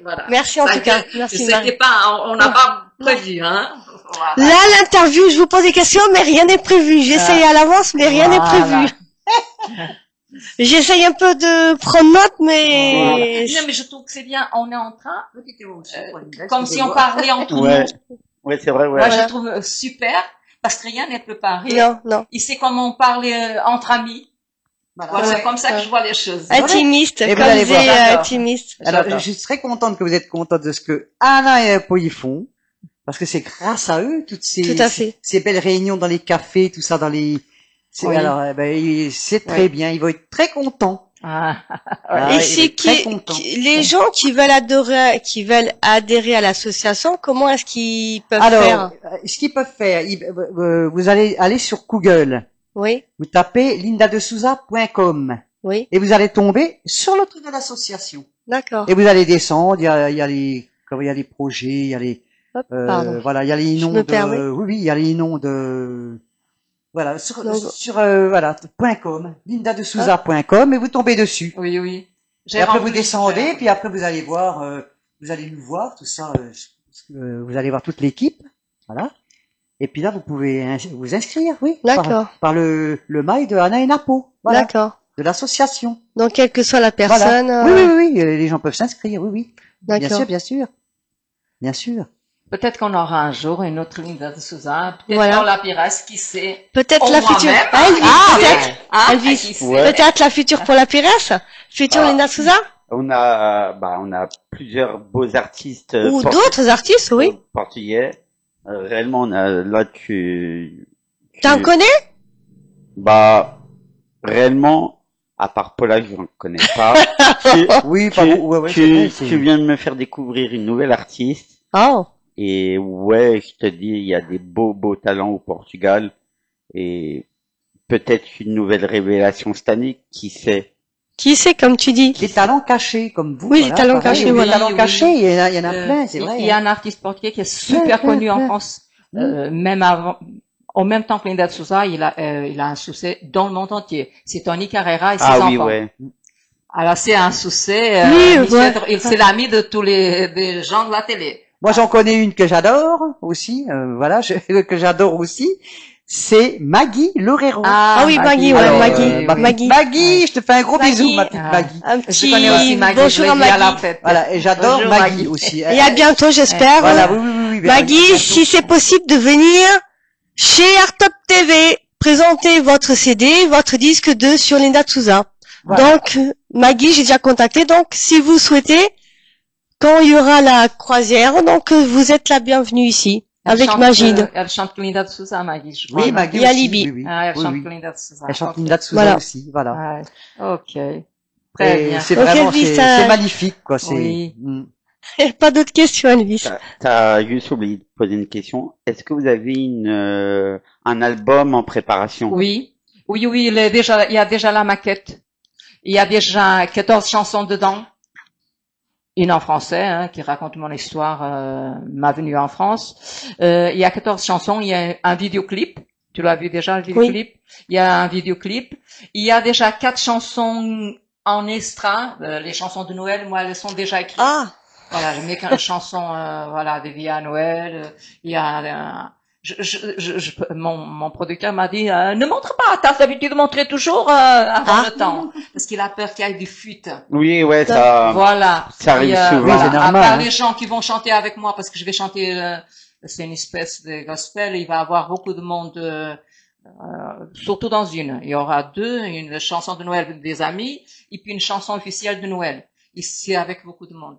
voilà. Merci en Ça tout cas. que- Merci Marie. C'était pas, on n'a pas prévu, hein. Voilà. Là, l'interview, je vous pose des questions, mais rien n'est prévu. J'essaye à l'avance, mais rien n'est Voilà. prévu. J'essaye un peu de prendre note, mais... Non, mais je trouve que c'est bien. On est en train, Comme comme si on parlait entre Ouais, nous. ouais, c'est vrai, ouais. Moi, Voilà. je trouve super parce que rien n'est préparé. Non, non. Il sait comment parler entre amis. Voilà, c'est comme ça que je vois les choses. Intimiste, Et vous comme allez voir. dit D'accord. intimiste. Alors, J'adore. je suis très contente que vous êtes contente de ce que Anna et Apo y font, parce que c'est grâce à eux toutes ces, Tout à fait. ces belles réunions dans les cafés, tout ça dans les. Oui. Alors, c'est très Oui. bien. Ils vont être très contents. Ah. Ah, Et il c'est est très content. les gens qui veulent adhérer à l'association, comment est-ce qu'ils peuvent Alors, faire? ce qu'ils peuvent faire, vous allez aller sur Google, Oui, vous tapez lindadesouza.com oui, et vous allez tomber sur le truc de l'association. d'accord. Et vous allez descendre, il y a les projets, il y a les Hop, pardon. voilà, il y a les Je noms me de permets. oui, il y a les noms de voilà, Donc- sur voilà, .com, lindadesouza.com et vous tombez dessus. Oui, oui. Et après vous descendez, puis après vous allez voir vous allez nous voir tout ça vous allez voir toute l'équipe, voilà. Et puis là vous pouvez vous inscrire, oui, D'accord. par le mail de Anna et Napo, voilà, D'accord. de l'association. Donc, quelle que soit la Voilà. personne, Oui, les gens peuvent s'inscrire, oui. Bien d'accord. sûr, bien sûr. Bien sûr. Peut-être qu'on aura un jour une autre Linda de Souza. Peut-être Voilà. dans la Pirasse, qui sait. Peut-être Au la moins future. même. Ah, Elvis, Ah, peut-être. ouais. Hein, Elvis. qui sait. Ouais. Peut-être la future pour la Pires. Future Ah. Linda Souza. On a plusieurs beaux artistes Ou d'autres artistes, oui. portugais. Réellement, on a, là, T'en connais? réellement, à part Paula, je n'en connais pas. tu, Oui, tu, ouais, c'est tu, vrai, c'est- tu viens de me faire découvrir une nouvelle artiste. Oh. Et ouais, je te dis, il y a des beaux talents au Portugal. Et peut-être une nouvelle révélation cette année, qui sait. Qui c'est, comme tu dis? Des talents cachés, comme vous. Oui, voilà, des talents pareil, cachés, des voilà. talents Oui, cachés, oui. il y en a plein, c'est vrai. Il y a un artiste portugais qui est super connu en France. Même avant, en même temps que Linda de Souza, il a un succès dans le monde entier. C'est Tony Carrera et ses Ah enfants. oui, ouais. Alors c'est un succès. Oui, Michel, ouais. c'est l'ami de tous des gens de la télé. Moi, j'en connais une que j'adore aussi, voilà, que j'adore aussi. C'est Maggie Lorero. Ah oui, Maggie, ouais, Alors, Maggie. Maggie, je te fais un gros Maggie. bisou, ma petite Ah. Maggie. Un Je petit connais aussi Maggie. je bonjour l'ai à vu à la Maggie. fête. Voilà, et j'adore Bonjour, Maggie Maggie. aussi. Et à bientôt, j'espère. Voilà, oui. Maggie, si c'est possible de venir chez Artop TV, présenter votre CD, votre disque de sur Linda de Souza. Voilà. Donc, Maggie, j'ai déjà contacté. Donc, si vous souhaitez, quand il y aura la croisière, donc vous êtes la bienvenue ici, avec chante, Magide. Elle chante Linda de Souza, Maggie, je crois. Oui, non? Maggie Il y a aussi, Libye. oui. Ah, elle Oui, chante oui. Linda de Souza. Elle chante Ok. Linda de Souza Voilà. aussi, voilà. Ouais. Ok. Très Et bien. c'est Donc, vraiment, Elvis, c'est magnifique, quoi, c'est, Oui. Pas d'autres questions, Elvis. T'as juste oublié de poser une question. Est-ce que vous avez un album en préparation? Oui. Oui, il y a déjà la maquette. Il y a déjà 14 chansons dedans. Une en français, hein, qui raconte mon histoire, ma venue en France. Il y a 14 chansons, il y a un vidéoclip. Tu l'as vu déjà, le vidéoclip? Il y a un vidéoclip. Il y a déjà 4 chansons en extra. Les chansons de Noël, moi, elles sont déjà écrites. Ah, Voilà, je mets qu'une chanson, voilà, dédiée à Noël. Il y a mon producteur m'a dit, ne montre pas, t'as l'habitude de montrer toujours avant le temps, parce qu'il a peur qu'il y ait des fuites. Oui, ouais, ça, Voilà. ça arrive Et, souvent. Oui, c'est voilà. normal, À part hein. les gens qui vont chanter avec moi, parce que je vais chanter, c'est une espèce de gospel, il va y avoir beaucoup de monde, surtout dans une. Il y aura une chanson de Noël des amis, et puis une chanson officielle de Noël. Ici, avec beaucoup de monde.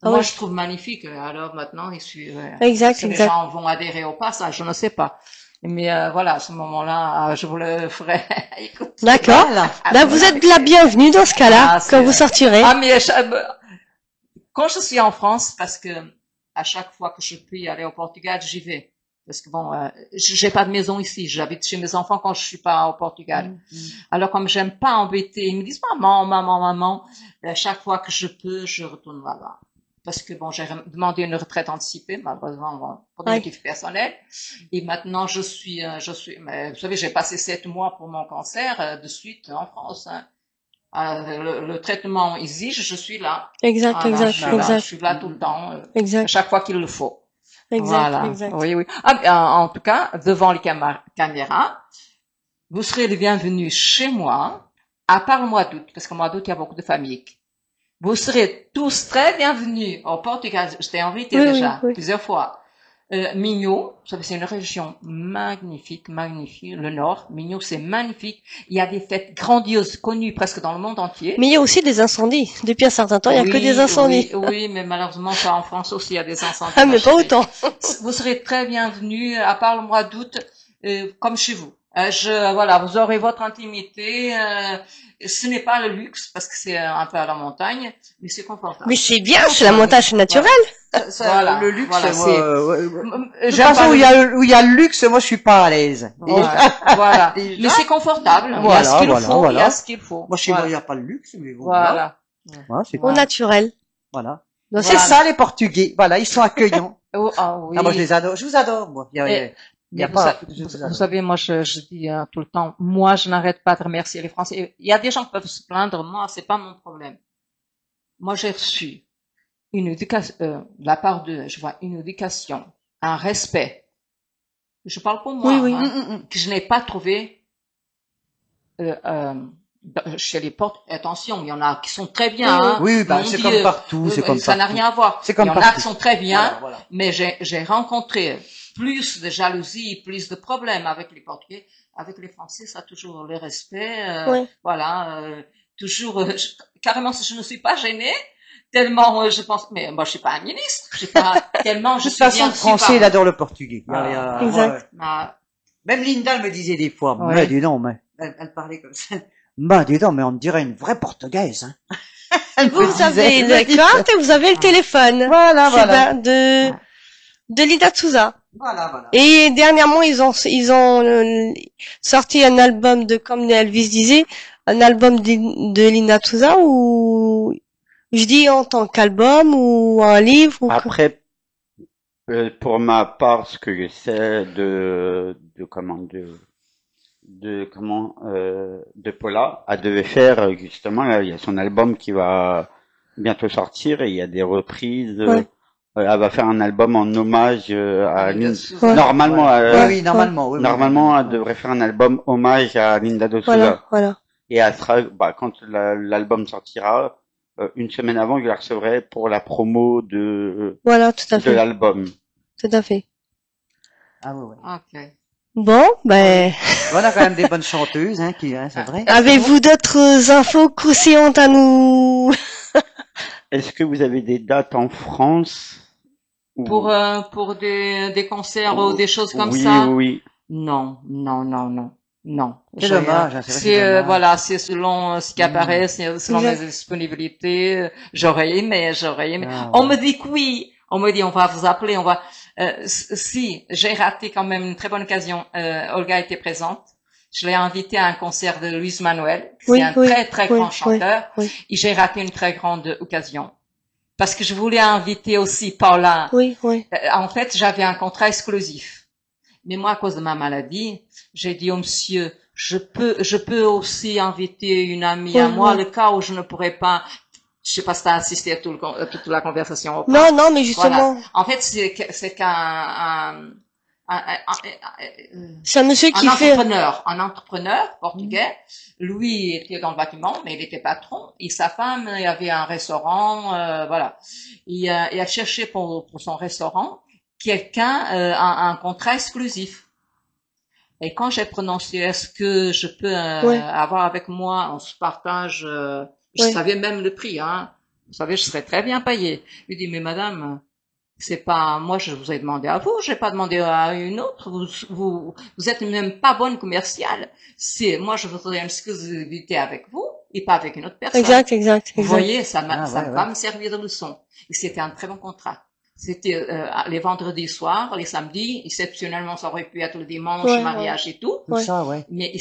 Ah Moi, oui. je trouve magnifique. Alors maintenant, il suit. Exact, si les exact. gens vont adhérer au passage, je ne sais pas. Mais voilà, à ce moment-là, je vous le ferai. Écoute. D'accord. Voilà. Ben, vous êtes la bienvenue dans ce cas-là, Ah, c'est quand vous vrai. sortirez. Ah, mais quand je suis en France, parce que à chaque fois que je puis aller au Portugal, j'y vais. Parce que bon, j'ai pas de maison ici. J'habite chez mes enfants quand je suis pas au Portugal. Alors comme j'aime pas embêter, ils me disent maman. À chaque fois que je peux, je retourne là-bas. Parce que bon, j'ai demandé une retraite anticipée, malheureusement, bon, pour des Oui. motifs personnels. Et maintenant, mais vous savez, j'ai passé 7 mois pour mon cancer de suite en France. Hein. Le traitement exige, je suis là. Exact, Voilà, exact, je suis là, je exact, suis là tout le temps, à exact, chaque fois qu'il le faut. exact, Voilà. exact. Oui, oui. Ah, bien, en tout cas, devant les caméras, vous serez les bienvenus chez moi, à part le mois d'août, parce qu'au mois d'août, il y a beaucoup de familles. Vous serez tous très bienvenus au Portugal. Je t'ai invité Oui, déjà oui, oui. plusieurs fois. Minho, c'est une région magnifique, magnifique. Le Nord, Minho, c'est magnifique. Il y a des fêtes grandioses, connues presque dans le monde entier. Mais il y a aussi des incendies. Depuis un certain temps, il n'y a que des Oui, incendies. oui, oui, mais malheureusement, ça en France aussi, il y a des incendies. Ah, ma mais pas chérie. autant. Vous serez très bienvenus, à part le mois d'août, comme chez vous. Voilà, vous aurez votre intimité. Ce n'est pas le luxe parce que c'est un peu à la montagne, mais c'est confortable. Mais c'est bien, c'est la montagne, c'est naturel. Voilà, le luxe, voilà, moi, c'est- de toute J'aime façon, pas où le- il y a le luxe, moi, je suis pas à l'aise. Voilà. Déjà. Mais c'est confortable. Il y a Voilà, ce qu'il voilà, faut. Il y voilà. a ce qu'il faut. Moi, chez moi, il voilà. n'y a pas le luxe, mais bon, voilà. Voilà. Voilà, c'est Au Voilà. naturel. voilà. Donc, C'est Voilà. ça, les Portugais. Voilà, ils sont accueillants. Oh, ah oui. Ah, moi, je les adore. Je vous adore, moi. Il y a, Et- il y a Mais pas, vous, je vous adore. vous savez, moi, je dis tout le temps, moi, je n'arrête pas de remercier les Français. Il y a des gens qui peuvent se plaindre, moi, c'est pas mon problème. Moi, j'ai reçu une éducation, de la part d'eux, je vois une éducation, un respect. Je parle pour moi, Oui, oui. hein, que je n'ai pas trouvé chez les portes. Attention, il y en a qui sont très bien. Oui, Hein, Oui, bah, mon c'est Dieu. comme partout, c'est comme Ça n'a partout. rien à voir. C'est comme il y en a partout. qui sont très bien. Voilà, voilà. Mais j'ai rencontré plus de jalousie, plus de problèmes avec les Portugais. Avec les Français, ça a toujours le respect. Oui. Voilà, toujours. Carrément, je ne suis pas gênée. Tellement, je pense. Mais moi, je suis pas un ministre. Je suis pas tellement. De Je toute suis façon, bien le français, il adore le portugais. Exact. Même Linda elle me disait des fois, Ouais. mais dis donc, mais, elle parlait comme ça. Ben, dis donc, mais on dirait une vraie portugaise, hein. Elle me Vous avez disait. le carte et vous avez le téléphone. Voilà, C'est voilà. ben de Lida Souza. Voilà, voilà. Et dernièrement, ils ont sorti un album de, comme Elvis disait, un album de Lina Souza ou je dis en tant qu'album ou un livre ou Après, pour ma part, ce que je sais de Paula, elle devait faire justement, là, il y a son album qui va bientôt sortir et il y a des reprises. Ouais. Elle va faire un album en hommage à Linda. Ouais. Normalement, Oui, oui, normalement, oui, oui. normalement, elle devrait faire un album hommage à Linda de Souza. voilà, voilà. Et elle sera, quand l'album sortira, une semaine avant, je la recevrai pour la promo Voilà, tout à de fait. l'album. Tout à fait. Ah, oui, oui. Ok. Bon, ben, On a quand même des bonnes chanteuses, hein, c'est vrai. avez-vous d'autres infos croustillantes à nous? Est-ce que vous avez des dates en France? ou- Pour des concerts ou des choses comme oui, ça. Oui, Non, non, non, non, non. C'est J'ai- dommage, hein, c'est vrai que c'est C'est dommage. voilà, c'est selon ce qui apparaît, c'est selon Exact. mes disponibilités. J'aurais aimé. Ah, On ouais. me dit que oui. On me dit on va vous appeler, on va. Si j'ai raté quand même une très bonne occasion. Olga était présente. Je l'ai invitée à un concert de Luis Manuel. Oui, C'est un oui, très très oui, grand oui, chanteur. oui. Et j'ai raté une très grande occasion parce que je voulais inviter aussi Paula. Oui, oui. En fait, j'avais un contrat exclusif. Mais moi, à cause de ma maladie, j'ai dit au monsieur, je peux aussi inviter une amie à Oui, moi, oui. le cas où je ne pourrais pas, je sais pas si t'as assisté à toute la conversation ou pas. Non, non, mais justement, En fait, c'est c'est un monsieur qui fait, un entrepreneur portugais. Lui était dans le bâtiment, mais il était patron. Et sa femme, il avait un restaurant, voilà. Il a cherché pour son restaurant quelqu'un, un contrat exclusif. Et quand j'ai prononcé, est-ce que je peux Ouais. avoir avec moi, on se partage, je Ouais. savais même le prix, hein. Vous savez, je serais très bien payée. Il dit, mais madame, c'est pas, moi, je vous ai demandé à vous, j'ai pas demandé à une autre. Vous êtes même pas bonne commerciale. Moi, je voudrais une exclusivité avec vous et pas avec une autre personne. exact, exact, Vous exact. voyez, ça Ah, ouais, va ouais. me servir de leçon. Et c'était un très bon contrat. C'était les vendredis soirs, les samedis, exceptionnellement, ça aurait pu être le dimanche, Ouais, mariage et tout. Tout Ouais. ça, ouais. Mais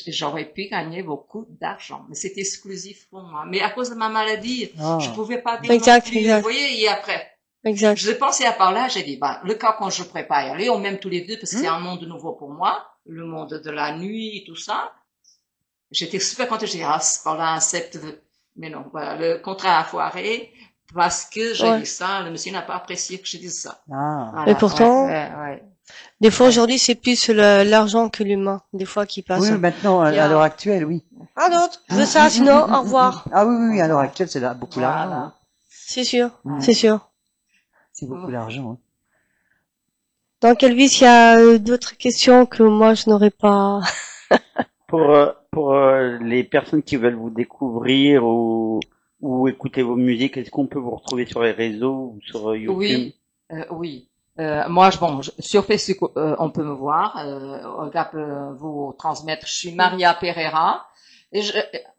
j'aurais pu gagner beaucoup d'argent. Mais c'était exclusif pour moi. Mais à cause de ma maladie, Ah. je pouvais pas dire Exact, non plus. exact. Vous voyez, et après, Exact. je pensais à part là, j'ai dit, bah, le cas quand je pourrais pas y aller, ou même tous les deux, parce que c'est un monde nouveau pour moi, le monde de la nuit et tout ça. J'étais super contente, j'ai dit, ah, voilà, accepte, mais non, voilà, le contrat a foiré parce que j'ai Ouais. dit ça, le monsieur n'a pas apprécié que je dise ça. Ah. Voilà, Et pourtant, ouais. des fois Ouais. aujourd'hui, c'est plus l'argent que l'humain, des fois qui passe. Oui, maintenant, Il y a- à l'heure actuelle, oui. Ah d'autres, je veux ça, sinon, au revoir. Ah oui, oui, à l'heure actuelle, c'est beaucoup Voilà. l'argent. Hein. C'est sûr, Mm. c'est sûr. C'est beaucoup l'argent. Hein. Donc Elvis, il y a d'autres questions que moi je n'aurais pas. Pour les personnes qui veulent vous découvrir ou écouter vos musiques, est-ce qu'on peut vous retrouver sur les réseaux ou sur YouTube? Oui, oui. Moi, sur Facebook, on peut me voir. Olga peut vous transmettre. Je suis Maria Pereira. Et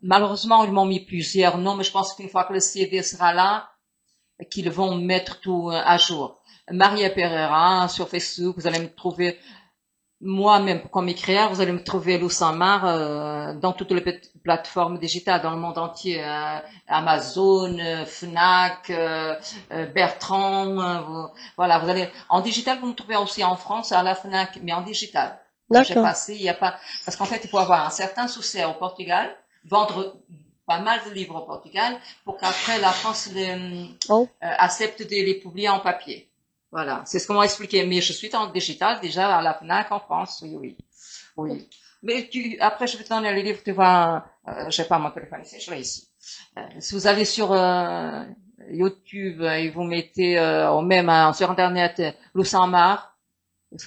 malheureusement, ils m'ont mis plusieurs noms, mais je pense qu'une fois que le CD sera là, qu'ils vont mettre tout à jour. Maria Pereira sur Facebook, vous allez me trouver. Moi-même, comme écrire, vous allez me trouver Lusamar dans toutes les plateformes digitales dans le monde entier, Amazon, Fnac, Bertrand. Voilà, vous allez en digital, vous me trouvez aussi en France à la Fnac, mais en digital. J'ai D'accord. passé, il y a pas parce qu'en fait, il faut avoir un certain succès au Portugal, vendre pas mal de livres au Portugal pour qu'après la France accepte de les publier en papier. Voilà, c'est ce qu'on m'a expliqué. Mais je suis en digital déjà à la Fnac en France, oui. Mais après, je vais te donner le livre, tu vois, j'ai pas mon téléphone ici, je l'ai ici. Si vous allez sur YouTube et vous mettez ou même sur Internet Lusamar,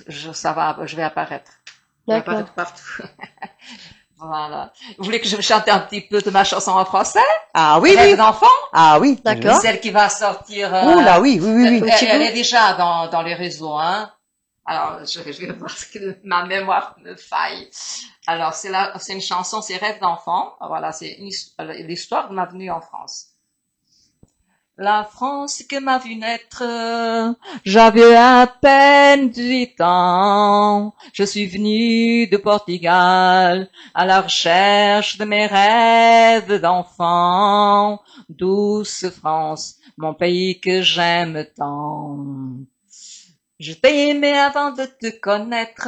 je vais apparaître. Je vais apparaître partout. Voilà. Vous voulez que je me chante un petit peu de ma chanson en français? Ah oui, Rêve oui. d'enfant? Ah oui. D'accord. Celle qui va sortir. Oh là, oui, oui, oui, oui. Elle est déjà dans les réseaux, hein. Alors, je vais voir que ma mémoire me faille. Alors, c'est une chanson, c'est Rêve d'enfant. Voilà, c'est l'histoire de ma venue en France. La France que m'a vu naître, j'avais à peine 18 ans. Je suis venu de Portugal à la recherche de mes rêves d'enfant. Douce France, mon pays que j'aime tant. Je t'ai aimé avant de te connaître.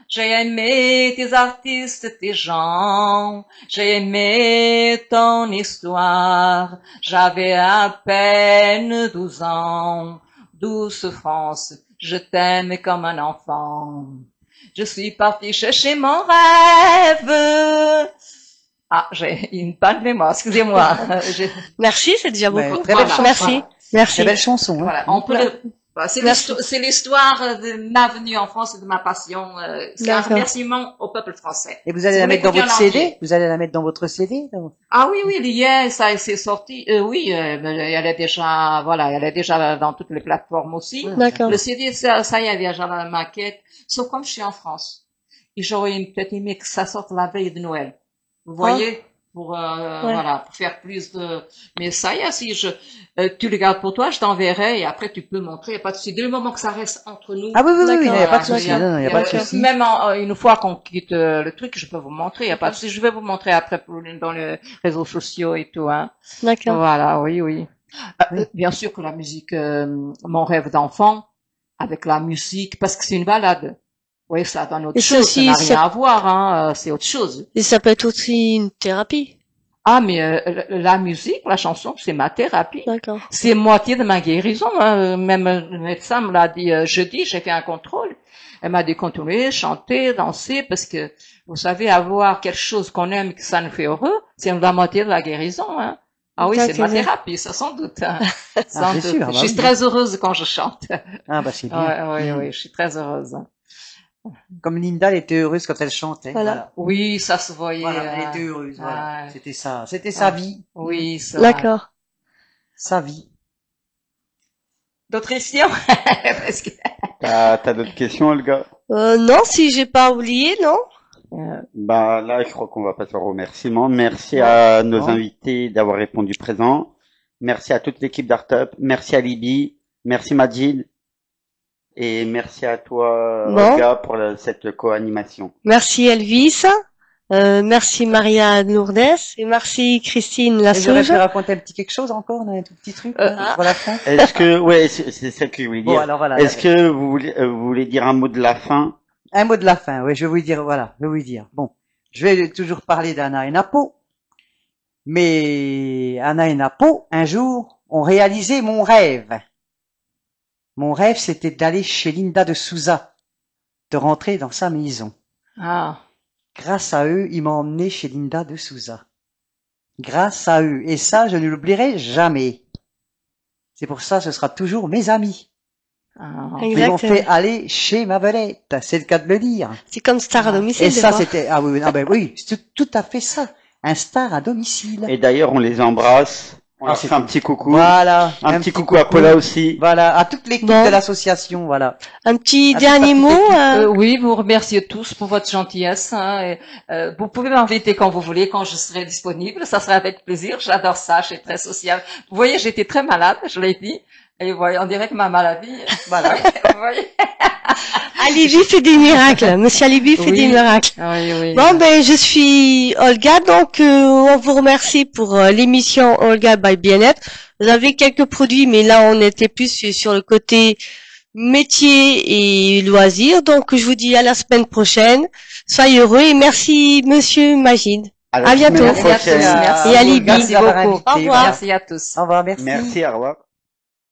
J'ai aimé tes artistes, tes gens. J'ai aimé ton histoire. J'avais à peine 12 ans. Douce France, je t'aime comme un enfant. Je suis partie chercher mon rêve. Ah, j'ai une panne de mémoire, excusez-moi. Merci, c'est déjà Ouais, beaucoup. très belle Voilà. Merci, Voilà. merci. Très belle chanson. Hein. Voilà, on peut c'est l'histoire de ma venue en France et de ma passion. C'est un D'accord. remerciement au peuple français. Et vous allez Si la vous mettre dans l'écoutez votre en CD? entier. Vous allez la mettre dans votre CD? Ah oui, oui, hier, ça c'est sorti. Oui, elle est déjà, voilà, elle est déjà dans toutes les plateformes aussi. D'accord. Le CD, ça y est, déjà dans la maquette. Sauf comme je suis en France. Et j'aurais peut-être aimé que ça sorte la veille de Noël. Vous voyez? Pour, voilà, pour faire plus de, mais ça y est, si tu le gardes pour toi, je t'enverrai et après tu peux montrer, y a pas de souci. Dès le moment que ça reste entre nous. Ah oui, oui, oui, il n'y a D'accord. pas de Voilà, souci. Non, il n'y a pas de souci. Même une fois qu'on quitte le truc, je peux vous montrer, y a pas de souci. Je vais vous montrer après dans les réseaux sociaux et tout, hein. D'accord. Voilà, oui. Bien sûr que la musique, mon rêve d'enfant, avec la musique, parce que c'est une balade. Oui, ça donne autre Et chose, ceci, ça n'a rien ça- à voir, hein, c'est autre chose. Et ça peut être aussi une thérapie. Ah, mais la musique, la chanson, c'est ma thérapie. D'accord. C'est moitié de ma guérison. Hein. Même le médecin me l'a dit jeudi, j'ai fait un contrôle. Elle m'a dit continuer, chanter, danser, parce que vous savez, avoir quelque chose qu'on aime, que ça nous fait heureux, c'est la moitié de la guérison. Hein. Ah oui, c'est ma Exactement. thérapie, ça sans doute. Hein. Sans Ah, doute. c'est sûr, bah Je suis oui. très heureuse quand je chante. Ah bah c'est bien. Oui, je suis très heureuse. Comme Linda, elle était heureuse quand elle chantait. Voilà. Oui, ça se voyait. Voilà, elle était heureuse. Voilà. Ouais. C'était ça. C'était sa vie. Oui, ça. D'accord. Sa vie. D'autres questions? Parce que, T'as d'autres questions, Olga? Non, si j'ai pas oublié, non? Bah là, je crois qu'on va passer au remerciement. Merci à nos Bon. invités d'avoir répondu présent. Merci à toute l'équipe d'Artup. Merci à Libye. Merci Majid. Et merci à toi, Bon. Olga, pour cette co-animation. Merci Elvis. Merci Maria Lourdes. Et merci Christine Et j'aurais Lassouge. pu raconter un petit quelque chose encore, un tout petit truc là, pour la fin. Est-ce que, ouais, c'est ça que je voulais Bon, dire. alors voilà. Est-ce que vous voulez dire un mot de la fin? Un mot de la fin, oui, je vais vous dire, voilà, je vais vous dire. Bon, Je vais toujours parler d'Anna et Napo. Mais Anna et Napo, un jour, ont réalisé mon rêve. Mon rêve, c'était d'aller chez Linda de Souza, de rentrer dans sa maison. Ah, Grâce à eux, ils m'ont emmené chez Linda de Souza. Grâce à eux. Et ça, je ne l'oublierai jamais. C'est pour ça, ce sera toujours mes amis. ah. Ils m'ont Exactement. fait aller chez ma vedette. C'est le cas de le dire. C'est comme star à domicile. Et des ça, fois. c'était, ah oui, ah ben oui, c'est tout à fait ça. Un star à domicile. Et d'ailleurs, on les embrasse. On Ah, leur c'est fait un tout. petit coucou. Voilà. Un petit coucou à Paula aussi. Voilà. À toute l'équipe Bon. de l'association, voilà. Un petit Ah, dernier c'est pas mot. tout Oui, vous remerciez tous pour votre gentillesse. Hein, et, vous pouvez m'inviter quand vous voulez, quand je serai disponible. Ça sera avec plaisir. J'adore ça. Je suis très sociable. Vous voyez, j'étais très malade, je l'ai dit. Et vous voyez, on dirait que ma maladie. Voilà. Vous voyez. Alibi fait des miracles. Monsieur Alibi fait Oui. des miracles. Oui, oui. Bon, ben, je suis Olga, donc on vous remercie pour l'émission Olga by Bien-être. Vous avez quelques produits, mais là, on était plus sur le côté métier et loisirs. Donc, je vous dis à la semaine prochaine. Soyez heureux et merci, Monsieur Magid. À la À bientôt. semaine Merci à tous. prochaine. Merci. Et Alibi. Merci d'avoir beaucoup. invité. Au revoir. Merci à tous. Au revoir, merci. Merci, au revoir.